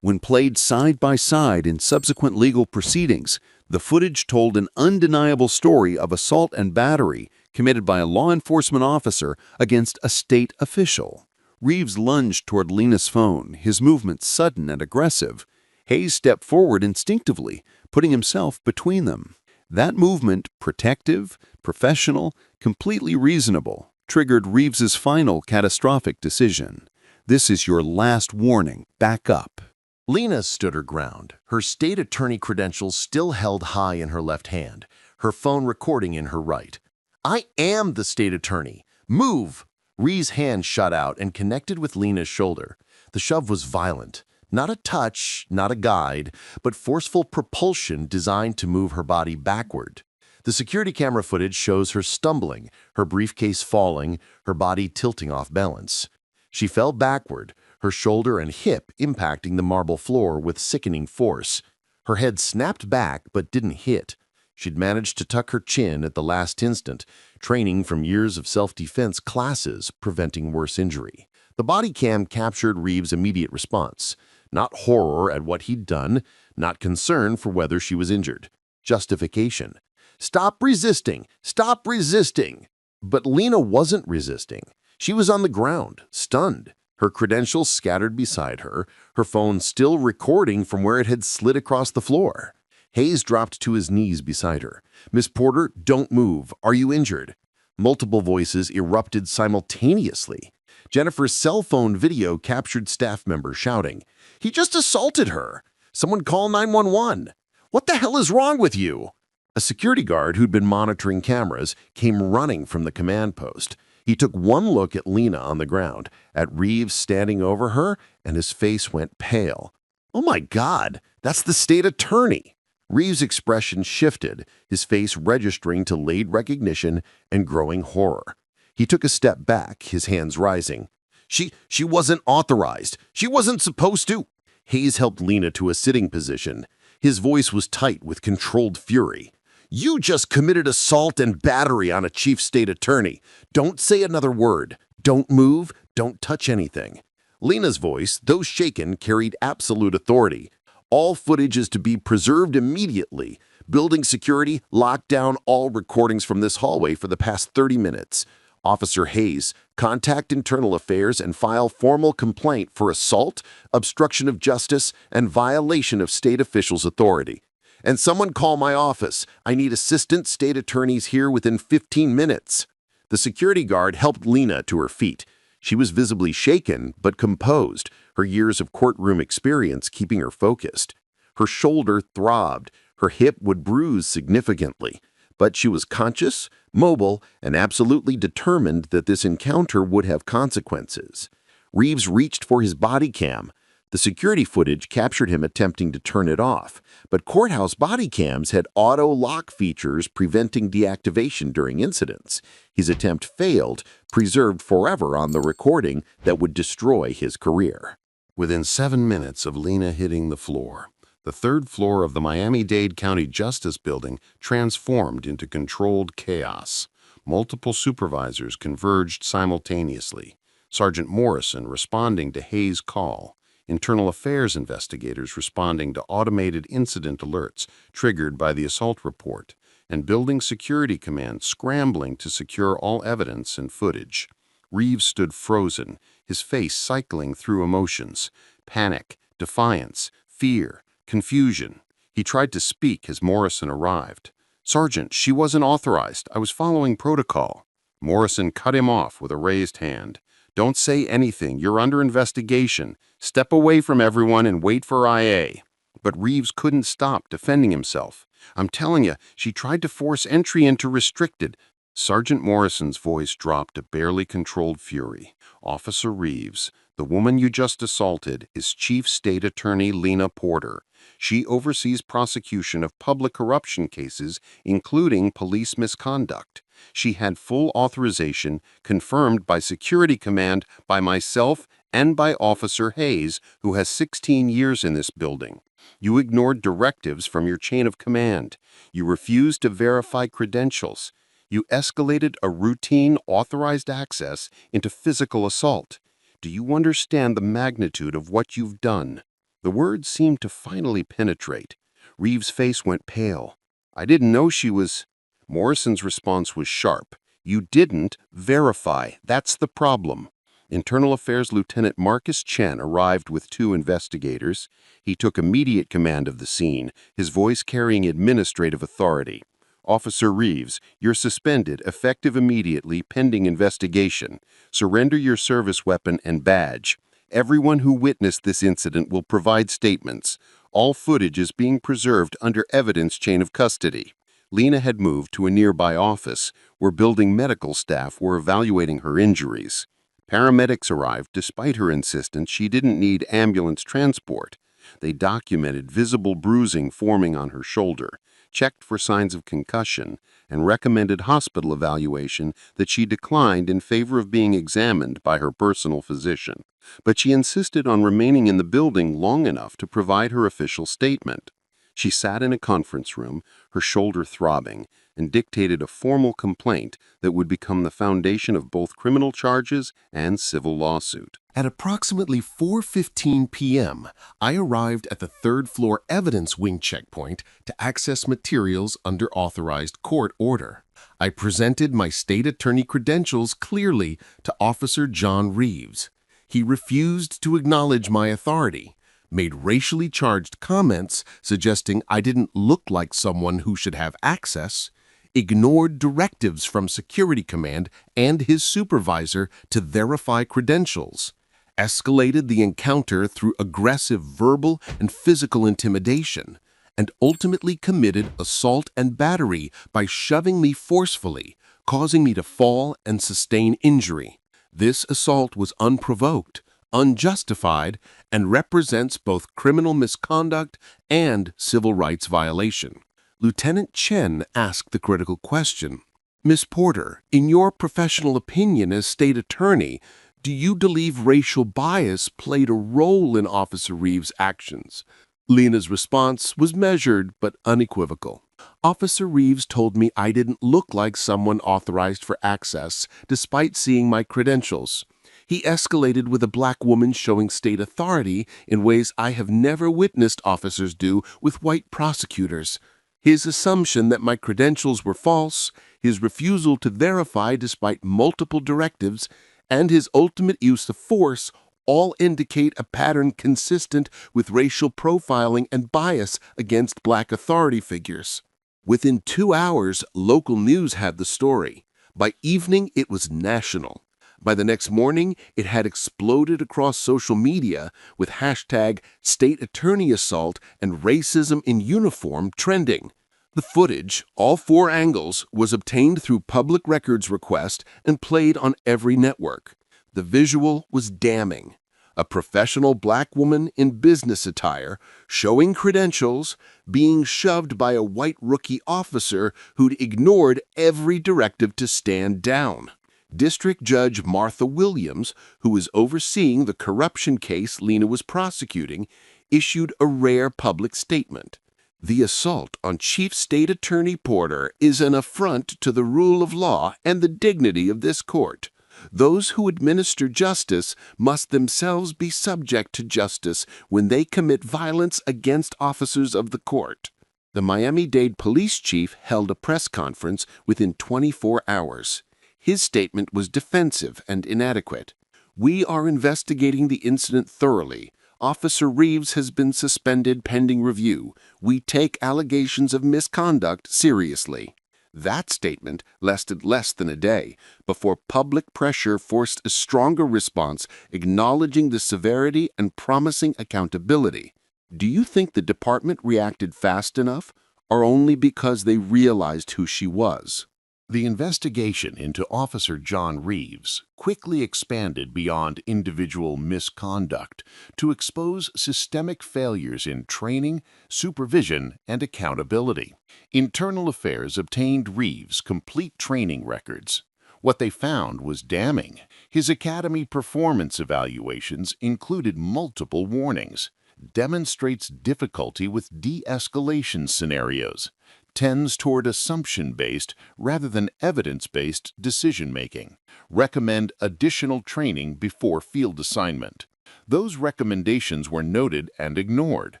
When played side by side in subsequent legal proceedings, the footage told an undeniable story of assault and battery committed by a law enforcement officer against a state official. Reeves lunged toward Lena's phone, his movements sudden and aggressive. Hayes stepped forward instinctively, putting himself between them. That movement, protective, professional, completely reasonable, triggered Reeves's final catastrophic decision. This is your last warning. Back up. Lena stood her ground, her state attorney credentials still held high in her left hand, her phone recording in her right. "I am the state attorney. Move!" Reeves' hand shot out and connected with Lena's shoulder. The shove was violent. Not a touch, not a guide, but forceful propulsion designed to move her body backward. The security camera footage shows her stumbling, her briefcase falling, her body tilting off balance. She fell backward, her shoulder and hip impacting the marble floor with sickening force. Her head snapped back but didn't hit. She'd managed to tuck her chin at the last instant, training from years of self-defense classes preventing worse injury. The body cam captured Reeves' immediate response. Not horror at what he'd done, not concern for whether she was injured. Justification. "Stop resisting! Stop resisting!" But Lena wasn't resisting. She was on the ground, stunned, her credentials scattered beside her, her phone still recording from where it had slid across the floor. Hayes dropped to his knees beside her. "Miss Porter, don't move. Are you injured?" Multiple voices erupted simultaneously. Jennifer's cell phone video captured staff members shouting, "He just assaulted her! Someone call 911! What the hell is wrong with you?" A security guard who'd been monitoring cameras came running from the command post. He took one look at Lena on the ground, at Reeves standing over her, and his face went pale. "Oh my God, that's the state attorney!" Reeves' expression shifted, his face registering delayed recognition and growing horror. He took a step back, his hands rising. She wasn't authorized. She wasn't supposed to." Hayes helped Lena to a sitting position. His voice was tight with controlled fury. "You just committed assault and battery on a chief state attorney. Don't say another word. Don't move. Don't touch anything." Lena's voice, though shaken, carried absolute authority. "All footage is to be preserved immediately. Building security, lock down all recordings from this hallway for the past 30 minutes. Officer Hayes, contact Internal Affairs and file formal complaint for assault, obstruction of justice, and violation of state officials' authority. And someone call my office. I need assistant state attorneys here within 15 minutes. The security guard helped Lena to her feet. She was visibly shaken, but composed, her years of courtroom experience keeping her focused. Her shoulder throbbed, her hip would bruise significantly, but she was conscious, mobile, and absolutely determined that this encounter would have consequences. Reeves reached for his body cam. The security footage captured him attempting to turn it off, but courthouse body cams had auto-lock features preventing deactivation during incidents. His attempt failed, preserved forever on the recording that would destroy his career. Within 7 minutes of Lena hitting the floor, the third floor of the Miami-Dade County Justice Building transformed into controlled chaos. Multiple supervisors converged simultaneously. Sergeant Morrison responding to Hayes' call. Internal Affairs investigators responding to automated incident alerts triggered by the assault report, and Building Security Command scrambling to secure all evidence and footage. Reeves stood frozen, his face cycling through emotions: panic, defiance, fear, confusion. He tried to speak as Morrison arrived. "Sergeant, she wasn't authorized. I was following protocol." Morrison cut him off with a raised hand. "Don't say anything. You're under investigation. Step away from everyone and wait for IA." But Reeves couldn't stop defending himself. "I'm telling you, she tried to force entry into restricted." Sergeant Morrison's voice dropped to barely controlled fury. "Officer Reeves, The woman you just assaulted is Chief State Attorney Lena Porter. She oversees prosecution of public corruption cases, including police misconduct. She had full authorization confirmed by Security Command, by myself, and by Officer Hayes, who has 16 years in this building. You ignored directives from your chain of command. You refused to verify credentials. You escalated a routine authorized access into physical assault. Do you understand the magnitude of what you've done? The words seemed to finally penetrate. Reeves' face went pale. I didn't know she was... Morrison's response was sharp. You didn't verify. That's the problem. Internal Affairs Lieutenant Marcus Chen arrived with 2 investigators. He took immediate command of the scene, his voice carrying administrative authority. Officer Reeves, you're suspended, effective immediately, pending investigation. Surrender your service weapon and badge. Everyone who witnessed this incident will provide statements. All footage is being preserved under evidence chain of custody. Lena had moved to a nearby office where building medical staff were evaluating her injuries. Paramedics arrived despite her insistence she didn't need ambulance transport. They documented visible bruising forming on her shoulder, checked for signs of concussion, and recommended hospital evaluation that she declined in favor of being examined by her personal physician. But she insisted on remaining in the building long enough to provide her official statement. She sat in a conference room, her shoulder throbbing, and dictated a formal complaint that would become the foundation of both criminal charges and civil lawsuit. At approximately 4:15 p.m., I arrived at the 3rd floor evidence wing checkpoint to access materials under authorized court order. I presented my state attorney credentials clearly to Officer John Reeves. He refused to acknowledge my authority, made racially charged comments suggesting I didn't look like someone who should have access, ignored directives from Security Command and his supervisor to verify credentials, escalated the encounter through aggressive verbal and physical intimidation, and ultimately committed assault and battery by shoving me forcefully, causing me to fall and sustain injury. This assault was unprovoked, unjustified, and represents both criminal misconduct and civil rights violation. Lieutenant Chen asked the critical question, Ms. Porter, in your professional opinion as state attorney, do you believe racial bias played a role in Officer Reeves' actions? Lena's response was measured but unequivocal. Officer Reeves told me I didn't look like someone authorized for access despite seeing my credentials. He escalated with a black woman showing state authority in ways I have never witnessed officers do with white prosecutors. His assumption that my credentials were false, his refusal to verify despite multiple directives, and his ultimate use of force all indicate a pattern consistent with racial profiling and bias against black authority figures. Within 2 hours, local news had the story. By evening, it was national. By the next morning, it had exploded across social media with hashtag State Attorney Assault and Racism in Uniform trending. The footage, all 4 angles, was obtained through public records request and played on every network. The visual was damning. A professional black woman in business attire, showing credentials, being shoved by a white rookie officer who'd ignored every directive to stand down. District Judge Martha Williams, who was overseeing the corruption case Lena was prosecuting, issued a rare public statement. The assault on Chief State Attorney Porter is an affront to the rule of law and the dignity of this court. Those who administer justice must themselves be subject to justice when they commit violence against officers of the court. The Miami-Dade police chief held a press conference within 24 hours. His statement was defensive and inadequate. We are investigating the incident thoroughly. Officer Reeves has been suspended pending review. We take allegations of misconduct seriously. That statement lasted less than a day before public pressure forced a stronger response acknowledging the severity and promising accountability. Do you think the department reacted fast enough, or only because they realized who she was? The investigation into Officer John Reeves quickly expanded beyond individual misconduct to expose systemic failures in training, supervision, and accountability. Internal Affairs obtained Reeves' complete training records. What they found was damning. His academy performance evaluations included multiple warnings, demonstrates difficulty with de-escalation scenarios, tends toward assumption-based rather than evidence-based decision-making. Recommend additional training before field assignment. Those recommendations were noted and ignored.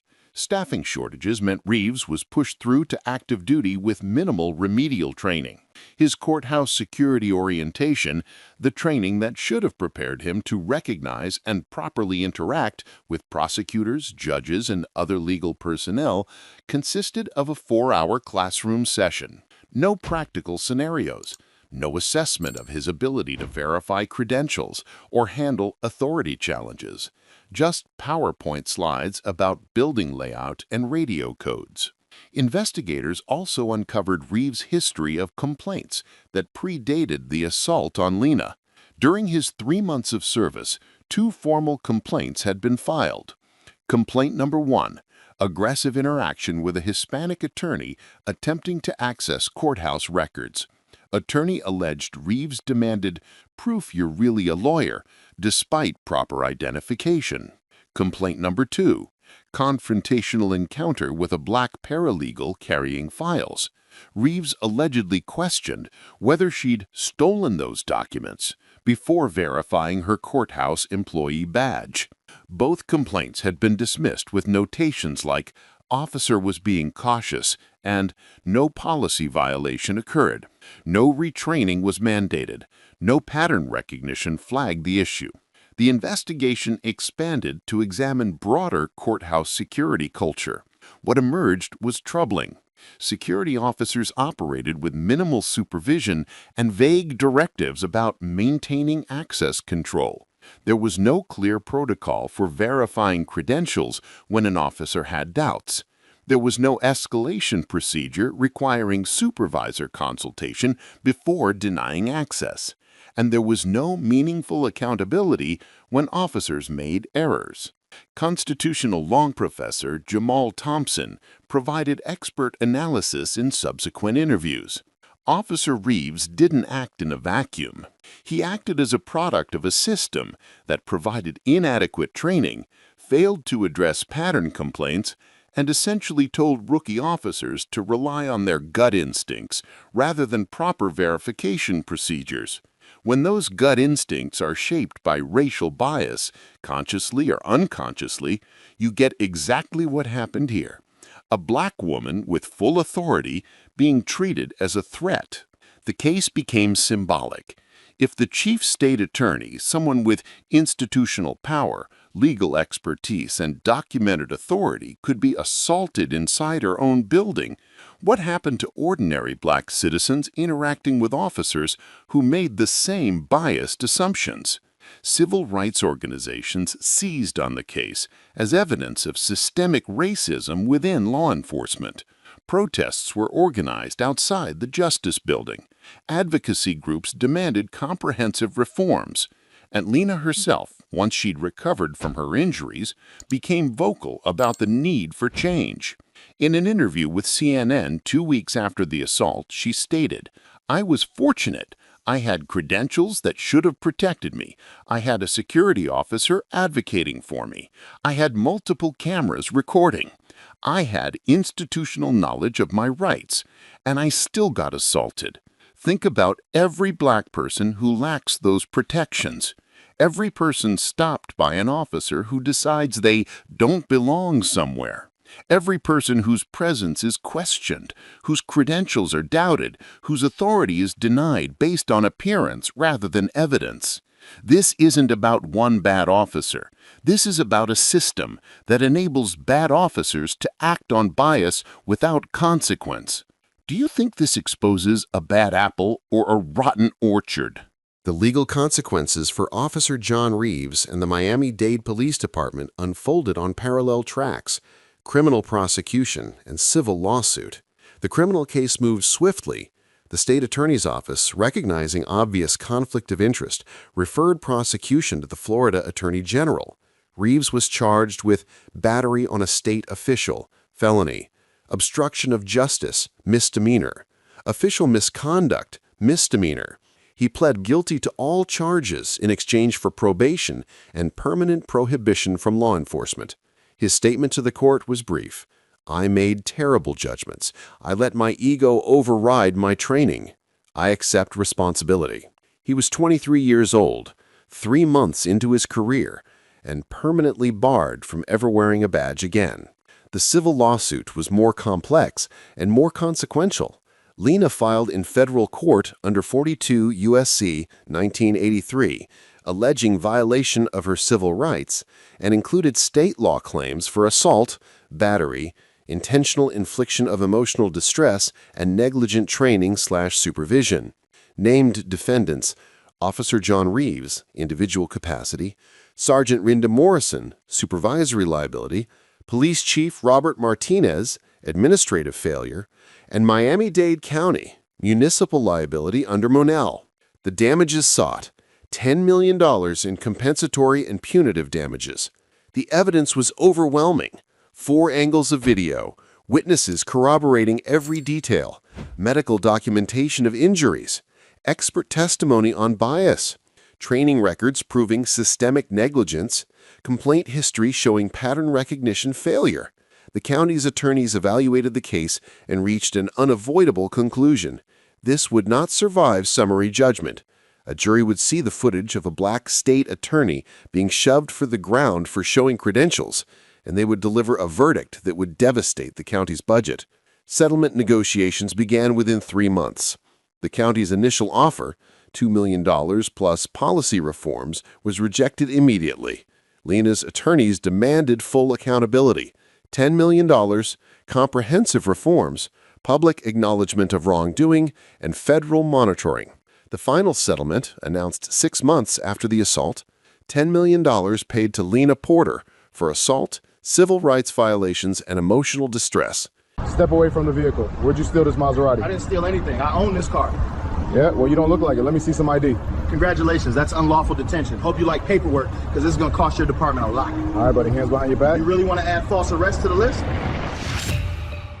Staffing shortages meant Reeves was pushed through to active duty with minimal remedial training. His courthouse security orientation, the training that should have prepared him to recognize and properly interact with prosecutors, judges, and other legal personnel, consisted of a 4-hour classroom session. No practical scenarios. No assessment of his ability to verify credentials or handle authority challenges. Just PowerPoint slides about building layout and radio codes. Investigators also uncovered Reeves' history of complaints that predated the assault on Lena. During his 3 months of service, 2 formal complaints had been filed. Complaint number 1, aggressive interaction with a Hispanic attorney attempting to access courthouse records. Attorney alleged Reeves demanded proof you're really a lawyer, despite proper identification. Complaint number 2, confrontational encounter with a black paralegal carrying files. Reeves allegedly questioned whether she'd stolen those documents before verifying her courthouse employee badge. Both complaints had been dismissed with notations like officer was being cautious and no policy violation occurred. No retraining was mandated. No pattern recognition flagged the issue. The investigation expanded to examine broader courthouse security culture. What emerged was troubling. Security officers operated with minimal supervision and vague directives about maintaining access control. There was no clear protocol for verifying credentials when an officer had doubts. There was no escalation procedure requiring supervisor consultation before denying access. And there was no meaningful accountability when officers made errors. Constitutional law professor Jamal Thompson provided expert analysis in subsequent interviews. Officer Reeves didn't act in a vacuum. He acted as a product of a system that provided inadequate training, failed to address pattern complaints, and essentially told rookie officers to rely on their gut instincts rather than proper verification procedures. When those gut instincts are shaped by racial bias, consciously or unconsciously, you get exactly what happened here. A black woman with full authority being treated as a threat. The case became symbolic. If the chief state attorney, someone with institutional power, legal expertise, and documented authority, could be assaulted inside her own building, what happened to ordinary black citizens interacting with officers who made the same biased assumptions? Civil rights organizations seized on the case as evidence of systemic racism within law enforcement. Protests were organized outside the Justice Building. Advocacy groups demanded comprehensive reforms. And Lena herself, once she'd recovered from her injuries, became vocal about the need for change. In an interview with CNN 2 weeks after the assault, she stated, "I was fortunate. I had credentials that should have protected me. I had a security officer advocating for me. I had multiple cameras recording. I had institutional knowledge of my rights, and I still got assaulted." Think about every black person who lacks those protections. Every person stopped by an officer who decides they don't belong somewhere. Every person whose presence is questioned, whose credentials are doubted, whose authority is denied based on appearance rather than evidence. This isn't about one bad officer. This is about a system that enables bad officers to act on bias without consequence. Do you think this exposes a bad apple or a rotten orchard? The legal consequences for Officer John Reeves and the Miami-Dade Police Department unfolded on parallel tracks: criminal prosecution and civil lawsuit. The criminal case moved swiftly. The state attorney's office, recognizing obvious conflict of interest, referred prosecution to the Florida Attorney General. Reeves was charged with battery on a state official, felony, obstruction of justice, misdemeanor, official misconduct, misdemeanor. He pled guilty to all charges in exchange for probation and permanent prohibition from law enforcement. His statement to the court was brief. I made terrible judgments. I let my ego override my training. I accept responsibility. He was 23 years old, 3 months into his career, and permanently barred from ever wearing a badge again. The civil lawsuit was more complex and more consequential. Lena filed in federal court under 42 U.S.C. 1983, alleging violation of her civil rights, and included state law claims for assault, battery, intentional infliction of emotional distress, and negligent training/supervision. Named defendants: Officer John Reeves, individual capacity; Sergeant Rinda Morrison, supervisory liability; Police Chief Robert Martinez, administrative failure; and Miami-Dade County, municipal liability under Monell. The damages sought: $10 million in compensatory and punitive damages. The evidence was overwhelming. 4 angles of video, witnesses corroborating every detail, medical documentation of injuries, expert testimony on bias, training records proving systemic negligence, complaint history showing pattern recognition failure. The county's attorneys evaluated the case and reached an unavoidable conclusion. This would not survive summary judgment. A jury would see the footage of a black state attorney being shoved for the ground for showing credentials, and they would deliver a verdict that would devastate the county's budget. Settlement negotiations began within 3 months. The county's initial offer, $2 million plus policy reforms, was rejected immediately. Lena's attorneys demanded full accountability, $10 million, comprehensive reforms, public acknowledgement of wrongdoing, and federal monitoring. The final settlement, announced 6 months after the assault, $10 million paid to Lena Porter for assault, civil rights violations, and emotional distress. Step away from the vehicle. Where'd you steal this Maserati? I didn't steal anything. I own this car. Yeah, well, you don't look like it. Let me see some ID. Congratulations, that's unlawful detention. Hope you like paperwork, because this is going to cost your department a lot. All right, buddy, hands behind your back. You really want to add false arrests to the list?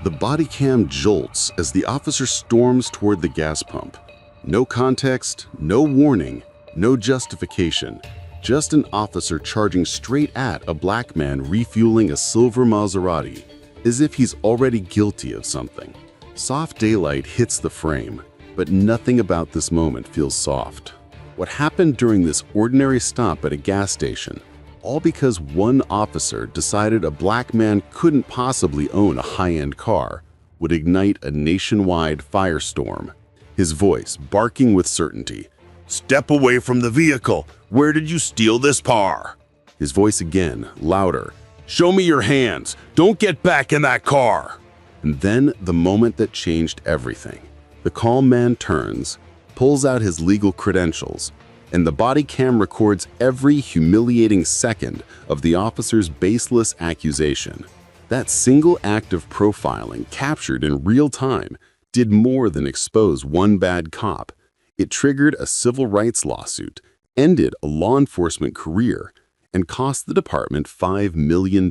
The body cam jolts as the officer storms toward the gas pump. No context, no warning, no justification. Just an officer charging straight at a black man refueling a silver Maserati, as if he's already guilty of something. Soft daylight hits the frame, but nothing about this moment feels soft. What happened during this ordinary stop at a gas station, all because one officer decided a black man couldn't possibly own a high-end car, would ignite a nationwide firestorm. His voice barking with certainty. "Step away from the vehicle! Where did you steal this car?" His voice again, louder. "Show me your hands! Don't get back in that car!" And then the moment that changed everything. The calm man turns, pulls out his legal credentials, and the body cam records every humiliating second of the officer's baseless accusation. That single act of profiling, captured in real time, did more than expose one bad cop. It triggered a civil rights lawsuit, ended a law enforcement career, and cost the department $5 million.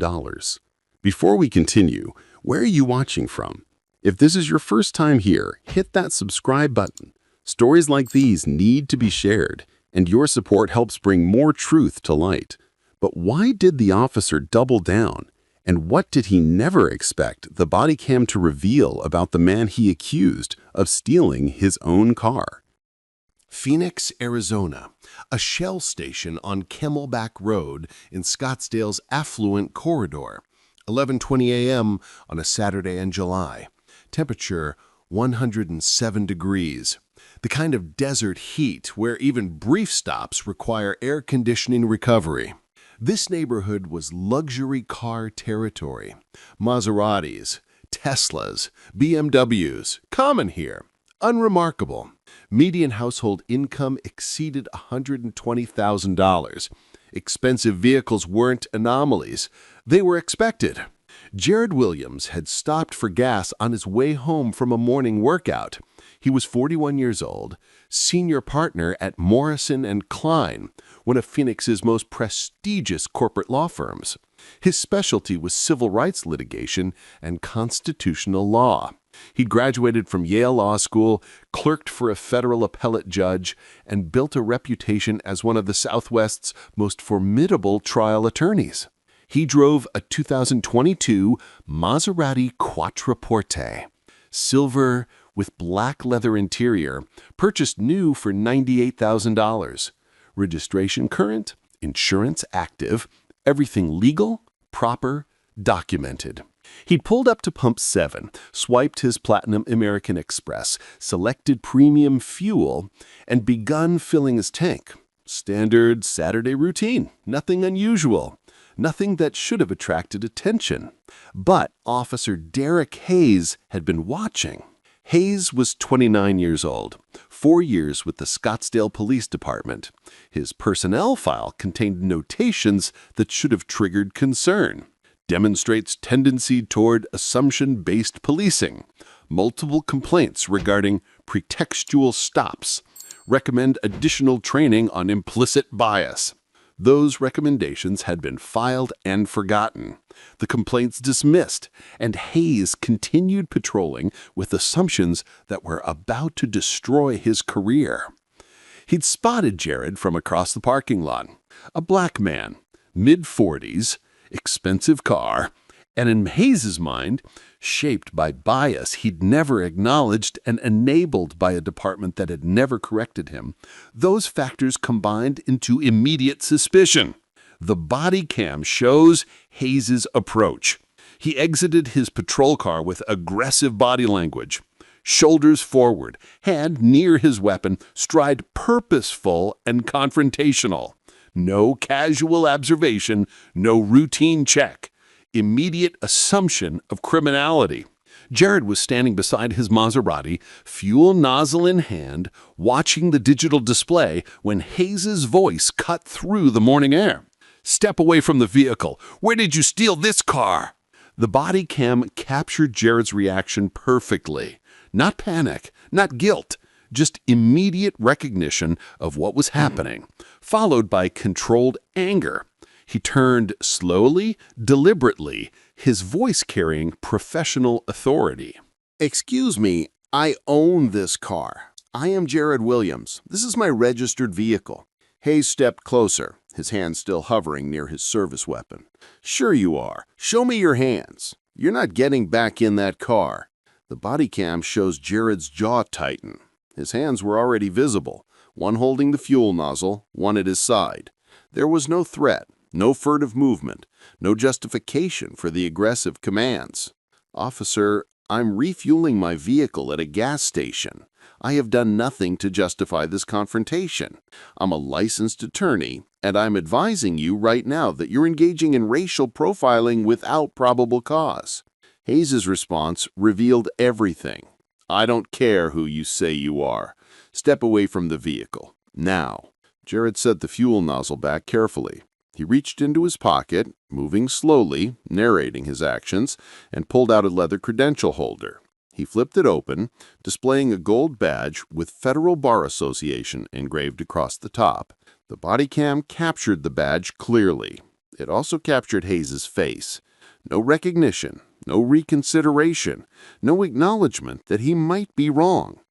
Before we continue, where are you watching from? If this is your first time here, hit that subscribe button. Stories like these need to be shared, and your support helps bring more truth to light. But why did the officer double down? And what did he never expect the body cam to reveal about the man he accused of stealing his own car? Phoenix, Arizona, a Shell station on Camelback Road in Scottsdale's affluent corridor. 11:20 a.m. on a Saturday in July. Temperature 107 degrees. The kind of desert heat where even brief stops require air conditioning recovery. This neighborhood was luxury car territory. Maseratis, Teslas, BMWs, common here. Unremarkable. Median household income exceeded $120,000. Expensive vehicles weren't anomalies. They were expected. Jared Williams had stopped for gas on his way home from a morning workout. He was 41 years old, senior partner at Morrison & Klein, one of Phoenix's most prestigious corporate law firms. His specialty was civil rights litigation and constitutional law. He graduated from Yale Law School, clerked for a federal appellate judge, and built a reputation as one of the Southwest's most formidable trial attorneys. He drove a 2022 Maserati Quattroporte, silver with black leather interior, purchased new for $98,000. Registration current, insurance active, everything legal, proper, documented. He'd pulled up to Pump 7, swiped his Platinum American Express, selected premium fuel, and begun filling his tank. Standard Saturday routine, nothing unusual, nothing that should have attracted attention. But Officer Derek Hayes had been watching. Hayes was 29 years old, 4 years with the Scottsdale Police Department. His personnel file contained notations that should have triggered concern. Demonstrates tendency toward assumption-based policing. Multiple complaints regarding pretextual stops. Recommend additional training on implicit bias. Those recommendations had been filed and forgotten. The complaints dismissed, and Hayes continued patrolling with assumptions that were about to destroy his career. He'd spotted Jared from across the parking lot. A black man, mid-40s, expensive car, and in Hayes' mind, shaped by bias he'd never acknowledged and enabled by a department that had never corrected him, those factors combined into immediate suspicion. The body cam shows Hayes' approach. He exited his patrol car with aggressive body language. Shoulders forward, hand near his weapon, stride purposeful and confrontational. No casual observation, no routine check. Immediate assumption of criminality. Jared was standing beside his Maserati, fuel nozzle in hand, watching the digital display when Hayes' voice cut through the morning air. "Step away from the vehicle. Where did you steal this car?" The body cam captured Jared's reaction perfectly. Not panic, not guilt, just immediate recognition of what was happening, followed by controlled anger. He turned slowly, deliberately, his voice carrying professional authority. "Excuse me, I own this car. I am Jared Williams. This is my registered vehicle." Hayes stepped closer, his hand still hovering near his service weapon. "Sure you are. Show me your hands. You're not getting back in that car." The body cam shows Jared's jaw tighten. His hands were already visible, one holding the fuel nozzle, one at his side. There was no threat. No furtive movement, no justification for the aggressive commands. "Officer, I'm refueling my vehicle at a gas station. I have done nothing to justify this confrontation. I'm a licensed attorney, and I'm advising you right now that you're engaging in racial profiling without probable cause." Hayes' response revealed everything. "I don't care who you say you are. Step away from the vehicle. Now." Jared set the fuel nozzle back carefully. He reached into his pocket, moving slowly, narrating his actions, and pulled out a leather credential holder. He flipped it open, displaying a gold badge with Federal Bar Association engraved across the top. The body cam captured the badge clearly. It also captured Hayes' face. No recognition, no reconsideration, no acknowledgement that he might be wrong.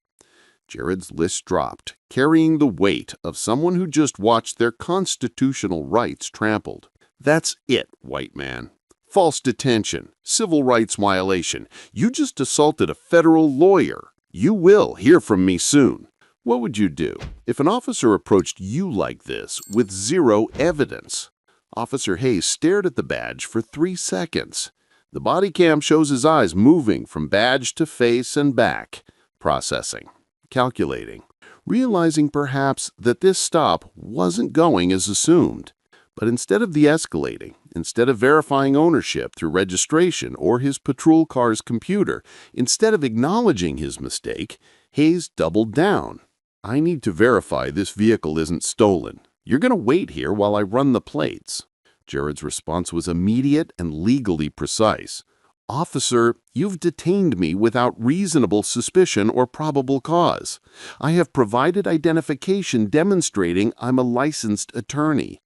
Jared's list dropped, carrying the weight of someone who just watched their constitutional rights trampled. "That's it, white man. False detention, civil rights violation. You just assaulted a federal lawyer. You will hear from me soon." What would you do if an officer approached you like this with zero evidence? Officer Hayes stared at the badge for 3 seconds. The body cam shows his eyes moving from badge to face and back, processing. Calculating, realizing perhaps that this stop wasn't going as assumed. But instead of de-escalating, instead of verifying ownership through registration or his patrol car's computer, instead of acknowledging his mistake, Hayes doubled down. "I need to verify this vehicle isn't stolen. You're going to wait here while I run the plates." Jared's response was immediate and legally precise. "Officer, you've detained me without reasonable suspicion or probable cause. I have provided identification demonstrating I'm a licensed attorney.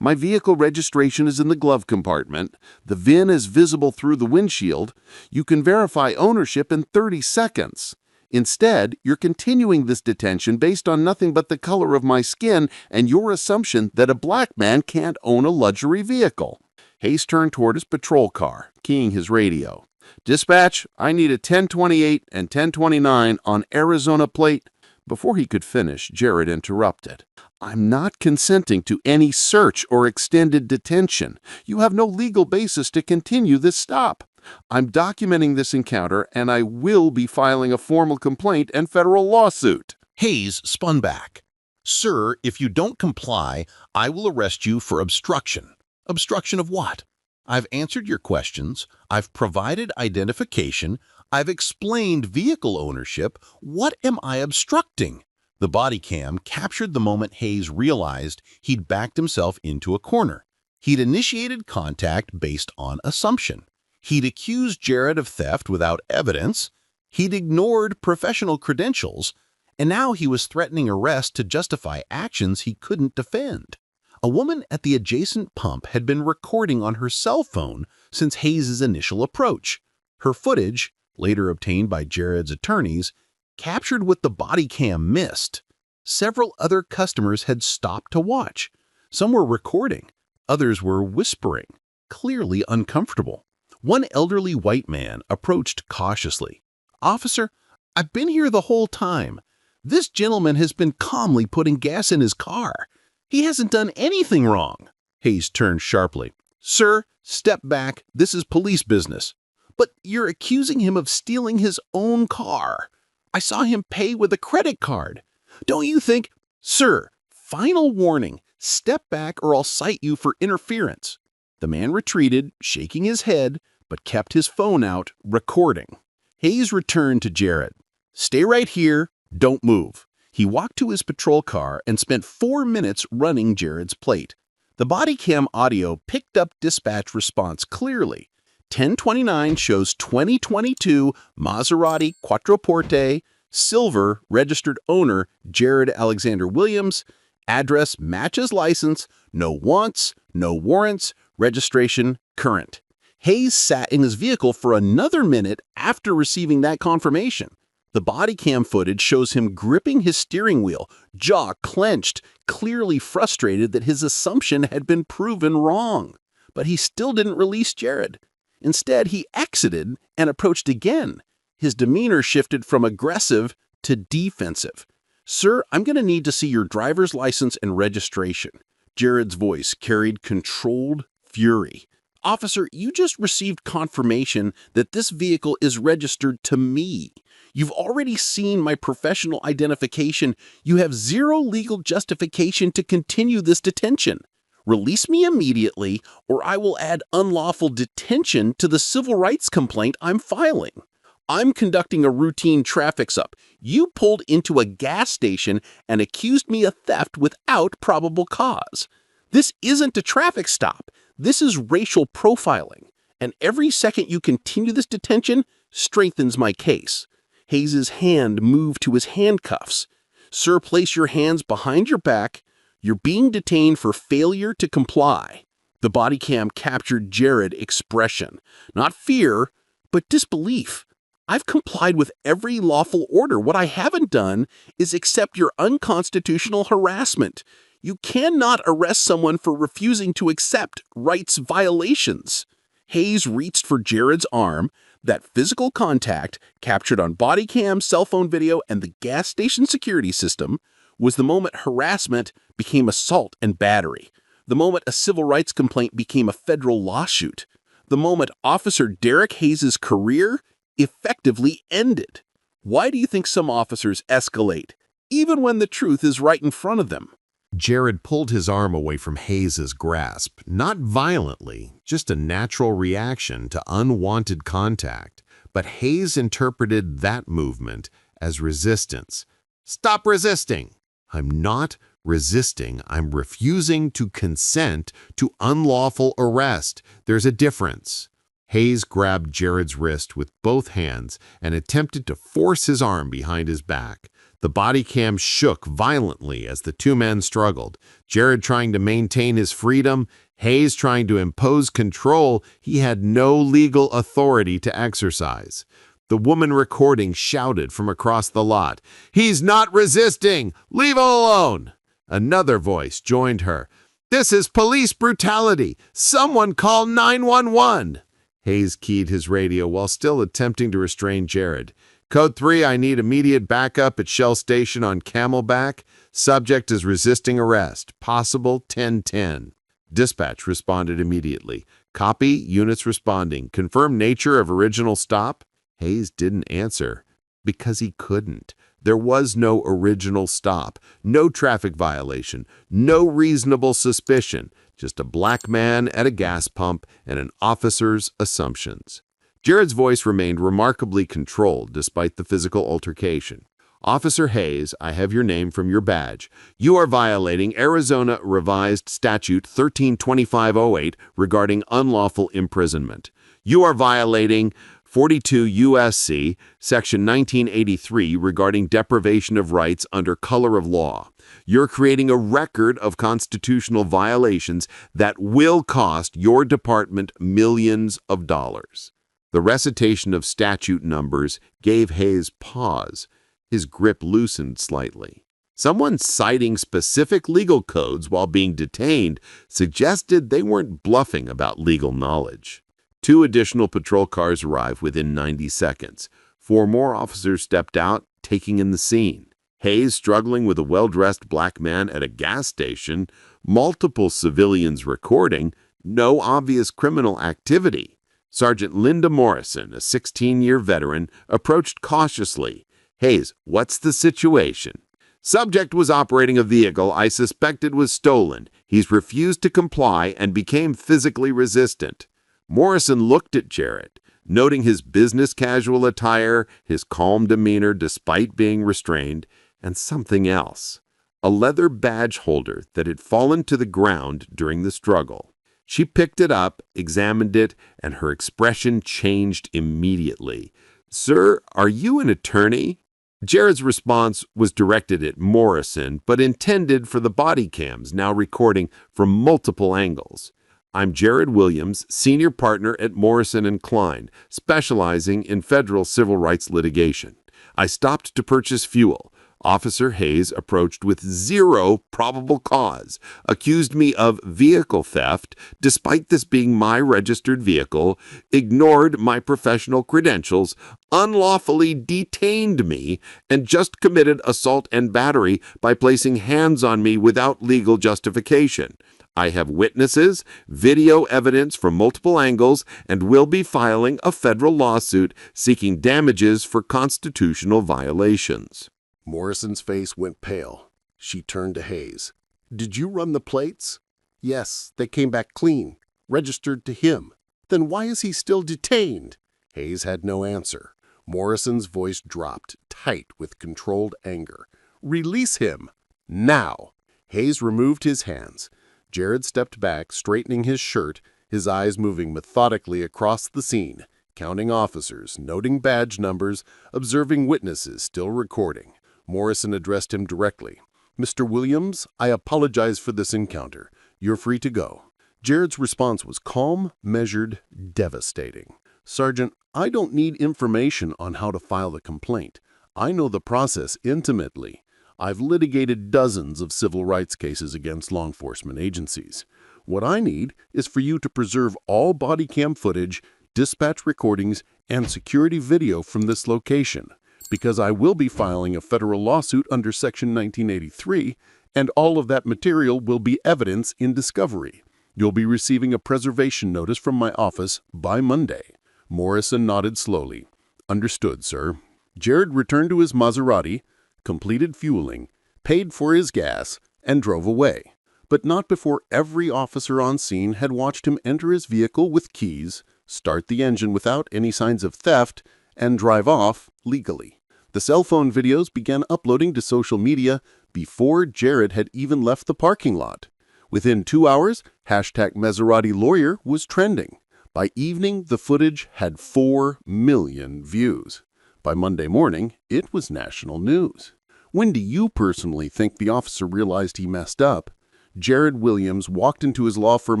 My vehicle registration is in the glove compartment. The VIN is visible through the windshield. You can verify ownership in 30 seconds. Instead, you're continuing this detention based on nothing but the color of my skin and your assumption that a black man can't own a luxury vehicle." Hayes turned toward his patrol car, keying his radio. "Dispatch, I need a 1028 and 1029 on Arizona plate." Before he could finish, Jared interrupted. "I'm not consenting to any search or extended detention. You have no legal basis to continue this stop. I'm documenting this encounter, and I will be filing a formal complaint and federal lawsuit." Hayes spun back. "Sir, if you don't comply, I will arrest you for obstruction." "Obstruction of what?" "I've answered your questions. I've provided identification. I've explained vehicle ownership. What am I obstructing?" The body cam captured the moment Hayes realized he'd backed himself into a corner. He'd initiated contact based on assumption. He'd accused Jared of theft without evidence. He'd ignored professional credentials. And now he was threatening arrest to justify actions he couldn't defend. A woman at the adjacent pump had been recording on her cell phone since Hayes' initial approach. Her footage, later obtained by Jared's attorneys, captured what the body cam missed. Several other customers had stopped to watch. Some were recording. Others were whispering, clearly uncomfortable. One elderly white man approached cautiously. "Officer, I've been here the whole time. This gentleman has been calmly putting gas in his car. He hasn't done anything wrong." Hayes turned sharply. "Sir, step back. This is police business." "But you're accusing him of stealing his own car. I saw him pay with a credit card. Don't you think—" "Sir, final warning. Step back or I'll cite you for interference." The man retreated, shaking his head, but kept his phone out, recording. Hayes returned to Jared. "Stay right here. Don't move." He walked to his patrol car and spent 4 minutes running Jared's plate. The body cam audio picked up dispatch response clearly. 1029 shows 2022 Maserati Quattroporte, silver, registered owner Jared Alexander Williams, address matches license, no wants, no warrants, registration current. Hayes sat in his vehicle for another minute after receiving that confirmation. The body cam footage shows him gripping his steering wheel, jaw clenched, clearly frustrated that his assumption had been proven wrong. But he still didn't release Jared. Instead, he exited and approached again. His demeanor shifted from aggressive to defensive. "Sir, I'm going to need to see your driver's license and registration." Jared's voice carried controlled fury. "Officer, you just received confirmation that this vehicle is registered to me. You've already seen my professional identification. You have zero legal justification to continue this detention. Release me immediately, or I will add unlawful detention to the civil rights complaint I'm filing. I'm conducting a routine traffic stop. You pulled into a gas station and accused me of theft without probable cause. This isn't a traffic stop. This is racial profiling. And every second you continue this detention strengthens my case." Hayes' hand moved to his handcuffs. "Sir, place your hands behind your back. You're being detained for failure to comply." The body cam captured Jared's expression. Not fear, but disbelief. "I've complied with every lawful order. What I haven't done is accept your unconstitutional harassment. You cannot arrest someone for refusing to accept rights violations." Hayes reached for Jared's arm. That physical contact, captured on body cam, cell phone video, and the gas station security system, was the moment harassment became assault and battery. The moment a civil rights complaint became a federal lawsuit. The moment Officer Derek Hayes' career effectively ended. Why do you think some officers escalate, even when the truth is right in front of them? Jared pulled his arm away from Hayes' grasp, not violently, just a natural reaction to unwanted contact. But Hayes interpreted that movement as resistance. "Stop resisting!" "I'm not resisting. I'm refusing to consent to unlawful arrest. There's a difference. Hayes grabbed Jared's wrist with both hands and attempted to force his arm behind his back. The body cam shook violently as the two men struggled. Jared trying to maintain his freedom, Hayes trying to impose control he had no legal authority to exercise. The woman recording shouted from across the lot, "He's not resisting! Leave him alone!" Another voice joined her. "This is police brutality! Someone call 911!" Hayes keyed his radio while still attempting to restrain Jared. "Code 3, I need immediate backup at Shell Station on Camelback. Subject is resisting arrest. Possible 1010. Dispatch responded immediately. Copy, units responding. Confirm nature of original stop. Hayes didn't answer because he couldn't. There was no original stop, no traffic violation, no reasonable suspicion, just a black man at a gas pump and an officer's assumptions. Jared's voice remained remarkably controlled despite the physical altercation. "Officer Hayes, I have your name from your badge. You are violating Arizona Revised Statute 132508 regarding unlawful imprisonment. You are violating 42 U.S.C. Section 1983 regarding deprivation of rights under color of law. You're creating a record of constitutional violations that will cost your department millions of dollars." The recitation of statute numbers gave Hayes pause. His grip loosened slightly. Someone citing specific legal codes while being detained suggested they weren't bluffing about legal knowledge. 2 additional patrol cars arrived within 90 seconds. 4 more officers stepped out, taking in the scene. Hayes struggling with a well-dressed black man at a gas station, multiple civilians recording, no obvious criminal activity. Sergeant Linda Morrison, a 16-year veteran, approached cautiously. "Hayes, what's the situation?" "Subject was operating a vehicle I suspected was stolen. He's refused to comply and became physically resistant." Morrison looked at Jared, noting his business casual attire, his calm demeanor despite being restrained, and something else. A leather badge holder that had fallen to the ground during the struggle. She picked it up, examined it, and her expression changed immediately. "Sir, are you an attorney?" Jared's response was directed at Morrison, but intended for the body cams now recording from multiple angles. "I'm Jared Williams, senior partner at Morrison & Klein, specializing in federal civil rights litigation. I stopped to purchase fuel. Officer Hayes approached with 0 probable cause, accused me of vehicle theft, despite this being my registered vehicle, ignored my professional credentials, unlawfully detained me, and just committed assault and battery by placing hands on me without legal justification. I have witnesses, video evidence from multiple angles, and will be filing a federal lawsuit seeking damages for constitutional violations." Morrison's face went pale. She turned to Hayes. "Did you run the plates?" "Yes, they came back clean, registered to him." "Then why is he still detained?" Hayes had no answer. Morrison's voice dropped, tight with controlled anger. "Release him! Now!" Hayes removed his hands. Jared stepped back, straightening his shirt, his eyes moving methodically across the scene, counting officers, noting badge numbers, observing witnesses still recording. Morrison addressed him directly. "Mr. Williams, I apologize for this encounter. You're free to go." Jared's response was calm, measured, devastating. "Sergeant, I don't need information on how to file the complaint. I know the process intimately. I've litigated dozens of civil rights cases against law enforcement agencies. What I need is for you to preserve all body cam footage, dispatch recordings, and security video from this location, because I will be filing a federal lawsuit under Section 1983, and all of that material will be evidence in discovery. You'll be receiving a preservation notice from my office by Monday." Morrison nodded slowly. "Understood, sir." Jared returned to his Maserati, completed fueling, paid for his gas, and drove away. But not before every officer on scene had watched him enter his vehicle with keys, start the engine without any signs of theft, and drive off legally. The cell phone videos began uploading to social media, before Jared had even left the parking lot. Within 2 hours, hashtag Maserati lawyer was trending. By evening, the footage had 4 million views. By Monday morning, it was national news. When do you personally think the officer realized he messed up? Jared Williams walked into his law firm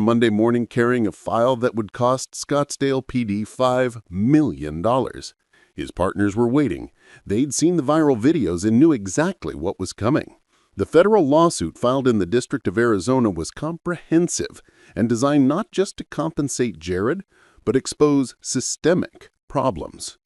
Monday morning carrying a file that would cost Scottsdale PD $5 million. His partners were waiting. They'd seen the viral videos and knew exactly what was coming. The federal lawsuit filed in the District of Arizona was comprehensive and designed not just to compensate Jared, but expose systemic problems.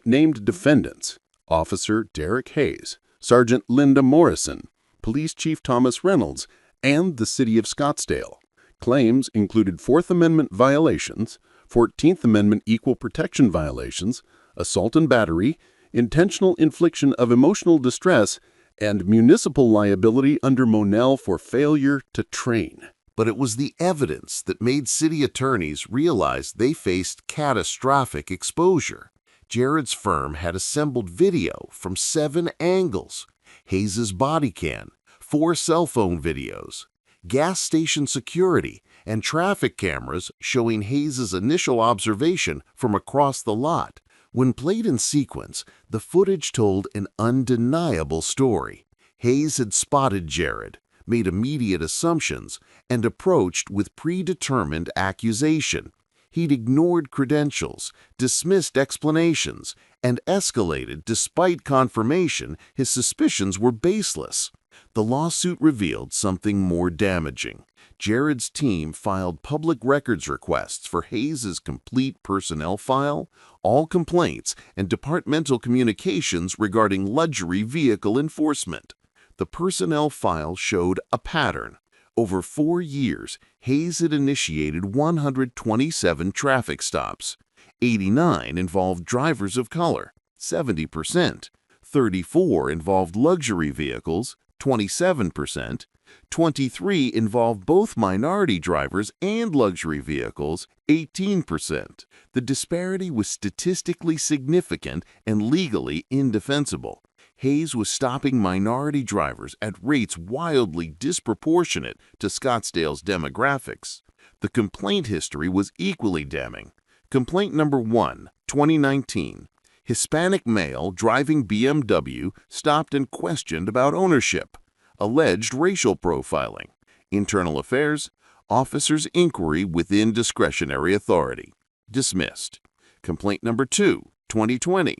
Named defendants: Officer Derek Hayes, Sergeant Linda Morrison, Police Chief Thomas Reynolds, and the City of Scottsdale. Claims included Fourth Amendment violations, 14th Amendment equal protection violations, assault and battery, intentional infliction of emotional distress, and municipal liability under Monell for failure to train. But it was the evidence that made city attorneys realize they faced catastrophic exposure. Jared's firm had assembled video from 7 angles: Hayes' Bodycam, 4 cell phone videos, gas station security, and traffic cameras showing Hayes' initial observation from across the lot. When played in sequence, the footage told an undeniable story. Hayes had spotted Jared, made immediate assumptions, and approached with predetermined accusation. He'd ignored credentials, dismissed explanations, and escalated despite confirmation his suspicions were baseless. The lawsuit revealed something more damaging. Jared's team filed public records requests for Hayes' complete personnel file, all complaints, and departmental communications regarding luxury vehicle enforcement. The personnel file showed a pattern. Over 4 years, Hayes had initiated 127 traffic stops. 89 involved drivers of color, 70%. 34 involved luxury vehicles, 27%. 23 involved both minority drivers and luxury vehicles, 18%. The disparity was statistically significant and legally indefensible. Hayes was stopping minority drivers at rates wildly disproportionate to Scottsdale's demographics. The complaint history was equally damning. Complaint number 1, 2019. Hispanic male driving BMW stopped and questioned about ownership. Alleged racial profiling. Internal Affairs, Officer's inquiry within discretionary authority. Dismissed. Complaint number 2, 2020.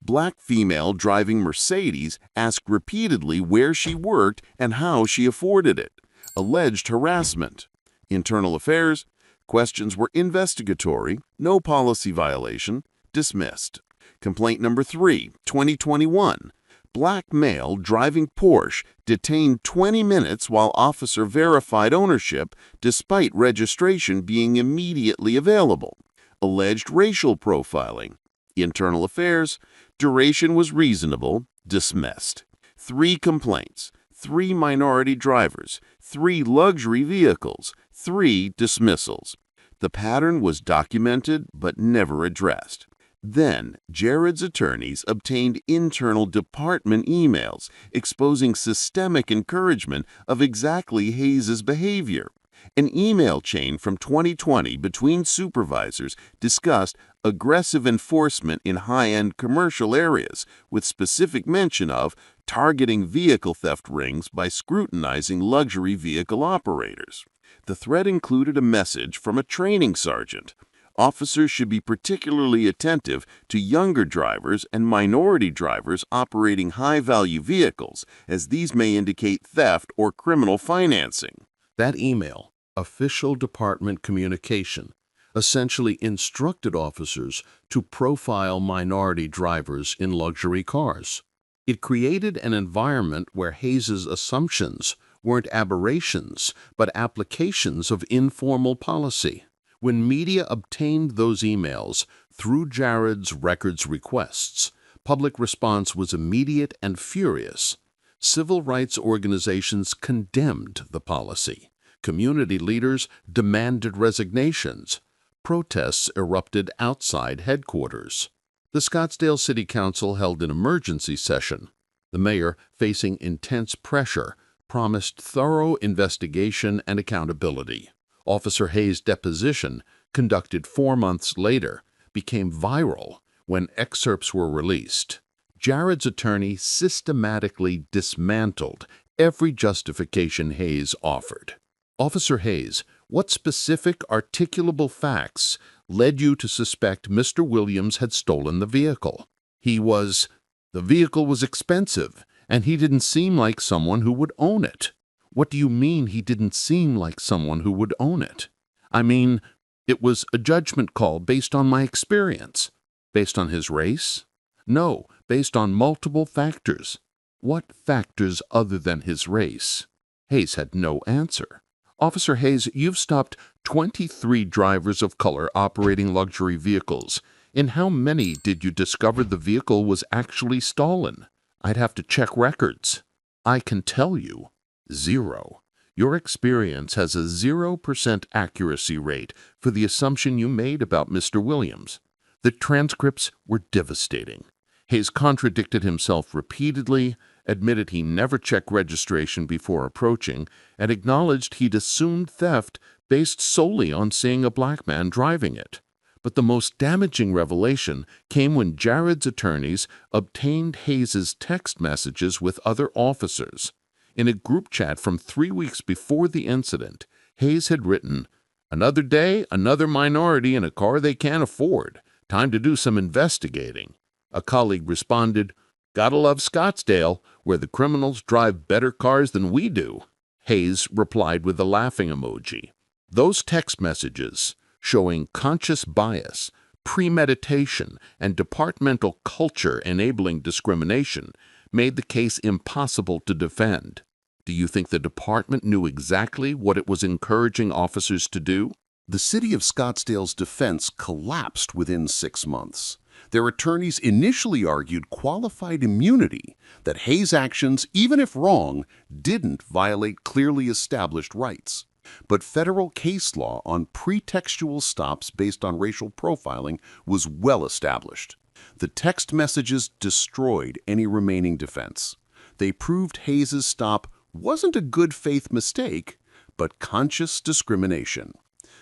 Black female driving Mercedes asked repeatedly where she worked and how she afforded it. Alleged harassment. Internal Affairs, questions were investigatory, no policy violation. Dismissed. Complaint number 3, 2021. Black male driving Porsche detained 20 minutes while officer verified ownership despite registration being immediately available. Alleged racial profiling. Internal Affairs, duration was reasonable. Dismissed. 3 complaints, 3 minority drivers, 3 luxury vehicles, 3 dismissals. The pattern was documented but never addressed. Then, Jared's attorneys obtained internal department emails exposing systemic encouragement of exactly Hayes' behavior. An email chain from 2020 between supervisors discussed aggressive enforcement in high-end commercial areas, with specific mention of targeting vehicle theft rings by scrutinizing luxury vehicle operators. The thread included a message from a training sergeant. Officers should be particularly attentive to younger drivers and minority drivers operating high-value vehicles, as these may indicate theft or criminal financing. That email, official department communication, essentially instructed officers to profile minority drivers in luxury cars. It created an environment where Hayes' assumptions weren't aberrations, but applications of informal policy. When media obtained those emails through Jared's records requests, public response was immediate and furious. Civil rights organizations condemned the policy. Community leaders demanded resignations. Protests erupted outside headquarters. The Scottsdale City Council held an emergency session. The mayor, facing intense pressure, promised thorough investigation and accountability. Officer Hayes' deposition, conducted 4 months later, became viral when excerpts were released. Jared's attorney systematically dismantled every justification Hayes offered. Officer Hayes, what specific articulable facts led you to suspect Mr. Williams had stolen the vehicle? The vehicle was expensive, and he didn't seem like someone who would own it. What do you mean he didn't seem like someone who would own it? I mean, it was a judgment call based on my experience. Based on his race? No, based on multiple factors. What factors other than his race? Hayes had no answer. Officer Hayes, you've stopped 23 drivers of color operating luxury vehicles. In how many did you discover the vehicle was actually stolen? I'd have to check records. I can tell you, 0. Your experience has a 0% accuracy rate for the assumption you made about Mr. Williams. The transcripts were devastating. Hayes contradicted himself repeatedly, admitted he never checked registration before approaching, and acknowledged he'd assumed theft based solely on seeing a black man driving it. But the most damaging revelation came when Jared's attorneys obtained Hayes's text messages with other officers. In a group chat from 3 weeks before the incident, Hayes had written, "Another day, another minority in a car they can't afford. Time to do some investigating." A colleague responded, "Gotta love Scottsdale, where the criminals drive better cars than we do." Hayes replied with a laughing emoji. Those text messages, showing conscious bias, premeditation, and departmental culture enabling discrimination, made the case impossible to defend. Do you think the department knew exactly what it was encouraging officers to do? The city of Scottsdale's defense collapsed within 6 months. Their attorneys initially argued qualified immunity, that Hayes' actions, even if wrong, didn't violate clearly established rights. But federal case law on pretextual stops based on racial profiling was well established. The text messages destroyed any remaining defense. They proved Hayes' stop wasn't a good faith mistake, but conscious discrimination.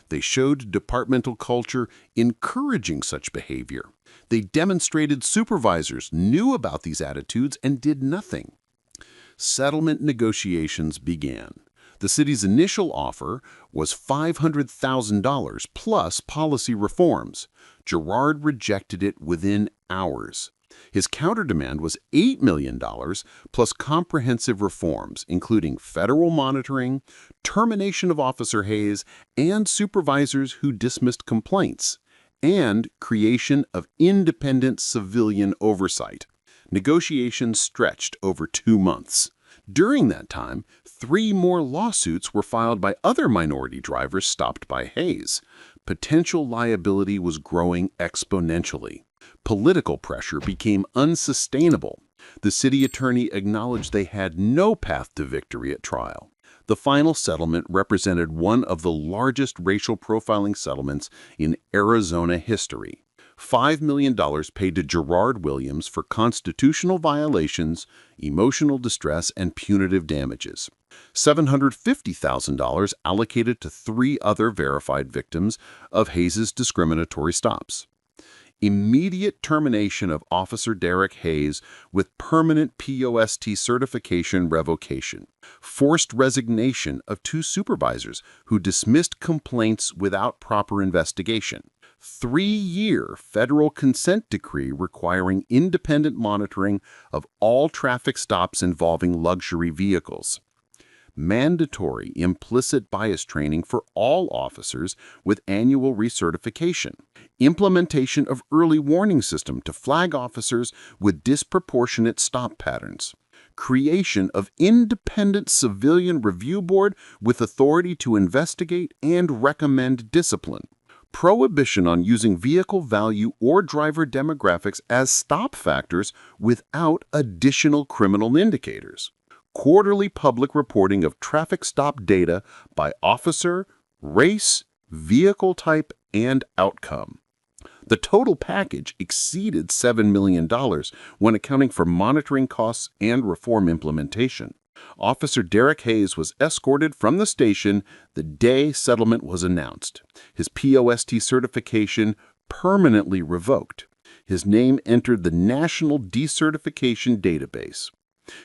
They showed departmental culture encouraging such behavior. They demonstrated supervisors knew about these attitudes and did nothing. Settlement negotiations began. The city's initial offer was $500,000 plus policy reforms. Gerard rejected it within hours. His counterdemand was $8 million plus comprehensive reforms, including federal monitoring, termination of Officer Hayes and supervisors who dismissed complaints, and creation of independent civilian oversight. Negotiations stretched over 2 months. During that time, 3 more lawsuits were filed by other minority drivers stopped by Hayes. Potential liability was growing exponentially. Political pressure became unsustainable. The city attorney acknowledged they had no path to victory at trial. The final settlement represented one of the largest racial profiling settlements in Arizona history. $5 million paid to Gerard Williams for constitutional violations, emotional distress, and punitive damages. $750,000 allocated to 3 other verified victims of Hayes' discriminatory stops. Immediate termination of Officer Derek Hayes with permanent POST certification revocation. Forced resignation of 2 supervisors who dismissed complaints without proper investigation. 3-year federal consent decree requiring independent monitoring of all traffic stops involving luxury vehicles. Mandatory implicit bias training for all officers with annual recertification. Implementation of early warning system to flag officers with disproportionate stop patterns. Creation of independent civilian review board with authority to investigate and recommend discipline. Prohibition on using vehicle value or driver demographics as stop factors without additional criminal indicators. Quarterly public reporting of traffic stop data by officer, race, vehicle type, and outcome. The total package exceeded $7 million when accounting for monitoring costs and reform implementation. Officer Derek Hayes was escorted from the station the day settlement was announced. His POST certification permanently revoked. His name entered the National Decertification Database.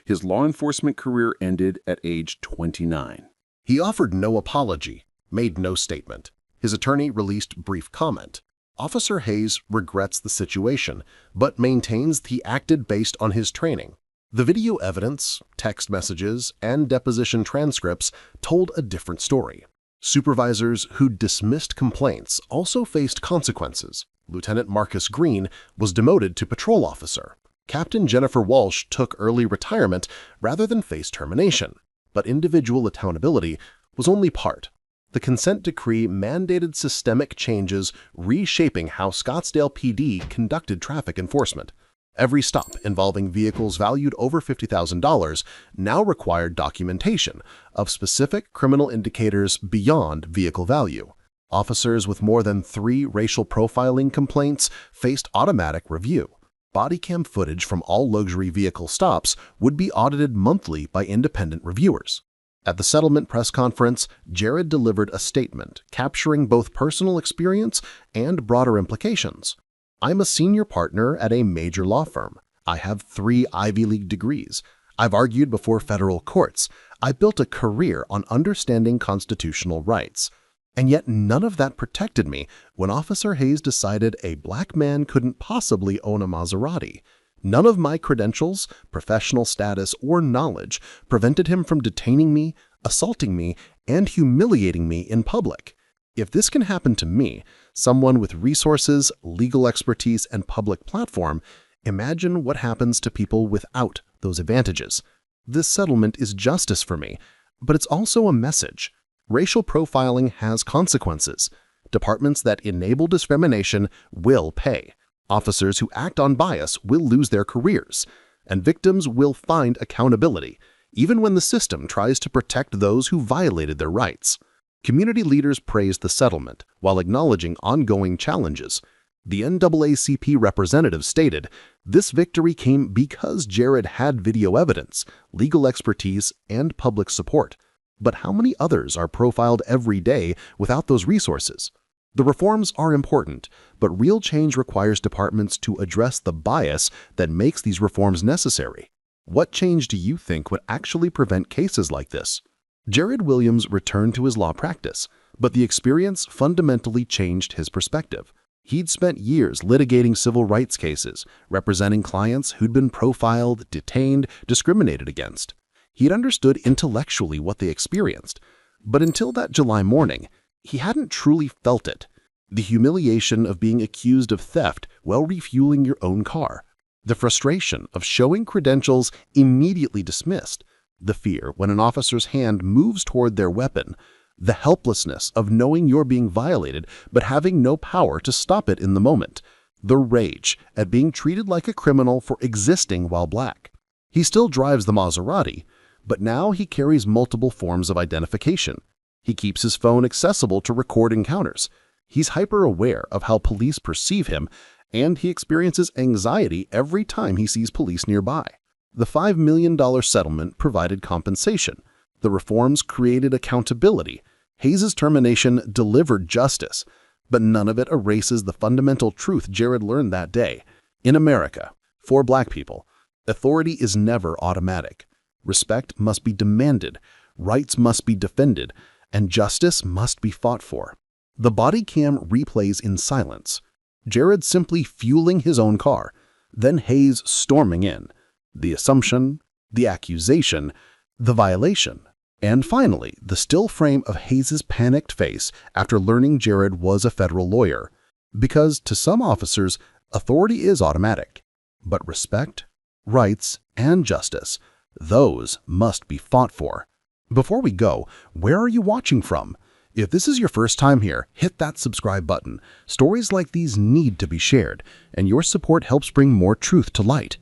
His law enforcement career ended at age 29. He offered no apology, made no statement. His attorney released brief comment. Officer Hayes regrets the situation, but maintains he acted based on his training. The video evidence, text messages, and deposition transcripts told a different story. Supervisors who dismissed complaints also faced consequences. Lieutenant Marcus Green was demoted to patrol officer. Captain Jennifer Walsh took early retirement rather than face termination. But individual accountability was only part. The consent decree mandated systemic changes reshaping how Scottsdale PD conducted traffic enforcement. Every stop involving vehicles valued over $50,000 now required documentation of specific criminal indicators beyond vehicle value. Officers with more than 3 racial profiling complaints faced automatic review. Bodycam footage from all luxury vehicle stops would be audited monthly by independent reviewers. At the settlement press conference, Jared delivered a statement capturing both personal experience and broader implications. I'm a senior partner at a major law firm. I have 3 Ivy League degrees. I've argued before federal courts. I built a career on understanding constitutional rights. And yet none of that protected me when Officer Hayes decided a black man couldn't possibly own a Maserati. None of my credentials, professional status, or knowledge prevented him from detaining me, assaulting me, and humiliating me in public. If this can happen to me, someone with resources, legal expertise, and public platform, imagine what happens to people without those advantages. This settlement is justice for me, but it's also a message. Racial profiling has consequences. Departments that enable discrimination will pay. Officers who act on bias will lose their careers, and victims will find accountability, even when the system tries to protect those who violated their rights. Community leaders praised the settlement while acknowledging ongoing challenges. The NAACP representative stated, "This victory came because Jared had video evidence, legal expertise, and public support. But how many others are profiled every day without those resources?" The reforms are important, but real change requires departments to address the bias that makes these reforms necessary. What change do you think would actually prevent cases like this? Jared Williams returned to his law practice, but the experience fundamentally changed his perspective. He'd spent years litigating civil rights cases, representing clients who'd been profiled, detained, discriminated against. He'd understood intellectually what they experienced, but until that July morning, he hadn't truly felt it. The humiliation of being accused of theft while refueling your own car. The frustration of showing credentials immediately dismissed. The fear when an officer's hand moves toward their weapon. The helplessness of knowing you're being violated but having no power to stop it in the moment. The rage at being treated like a criminal for existing while black. He still drives the Maserati, but now he carries multiple forms of identification. He keeps his phone accessible to record encounters. He's hyper-aware of how police perceive him, and he experiences anxiety every time he sees police nearby. The $5 million settlement provided compensation. The reforms created accountability. Hayes' termination delivered justice, but none of it erases the fundamental truth Jared learned that day. In America, for black people, authority is never automatic. Respect must be demanded, rights must be defended, and justice must be fought for. The body cam replays in silence. Jared simply fueling his own car, then Hayes storming in. The assumption, the accusation, the violation, and finally, the still frame of Hayes' panicked face after learning Jared was a federal lawyer. Because to some officers, authority is automatic, but respect, rights, and justice, those must be fought for. Before we go, where are you watching from? If this is your first time here, hit that subscribe button. Stories like these need to be shared, and your support helps bring more truth to light.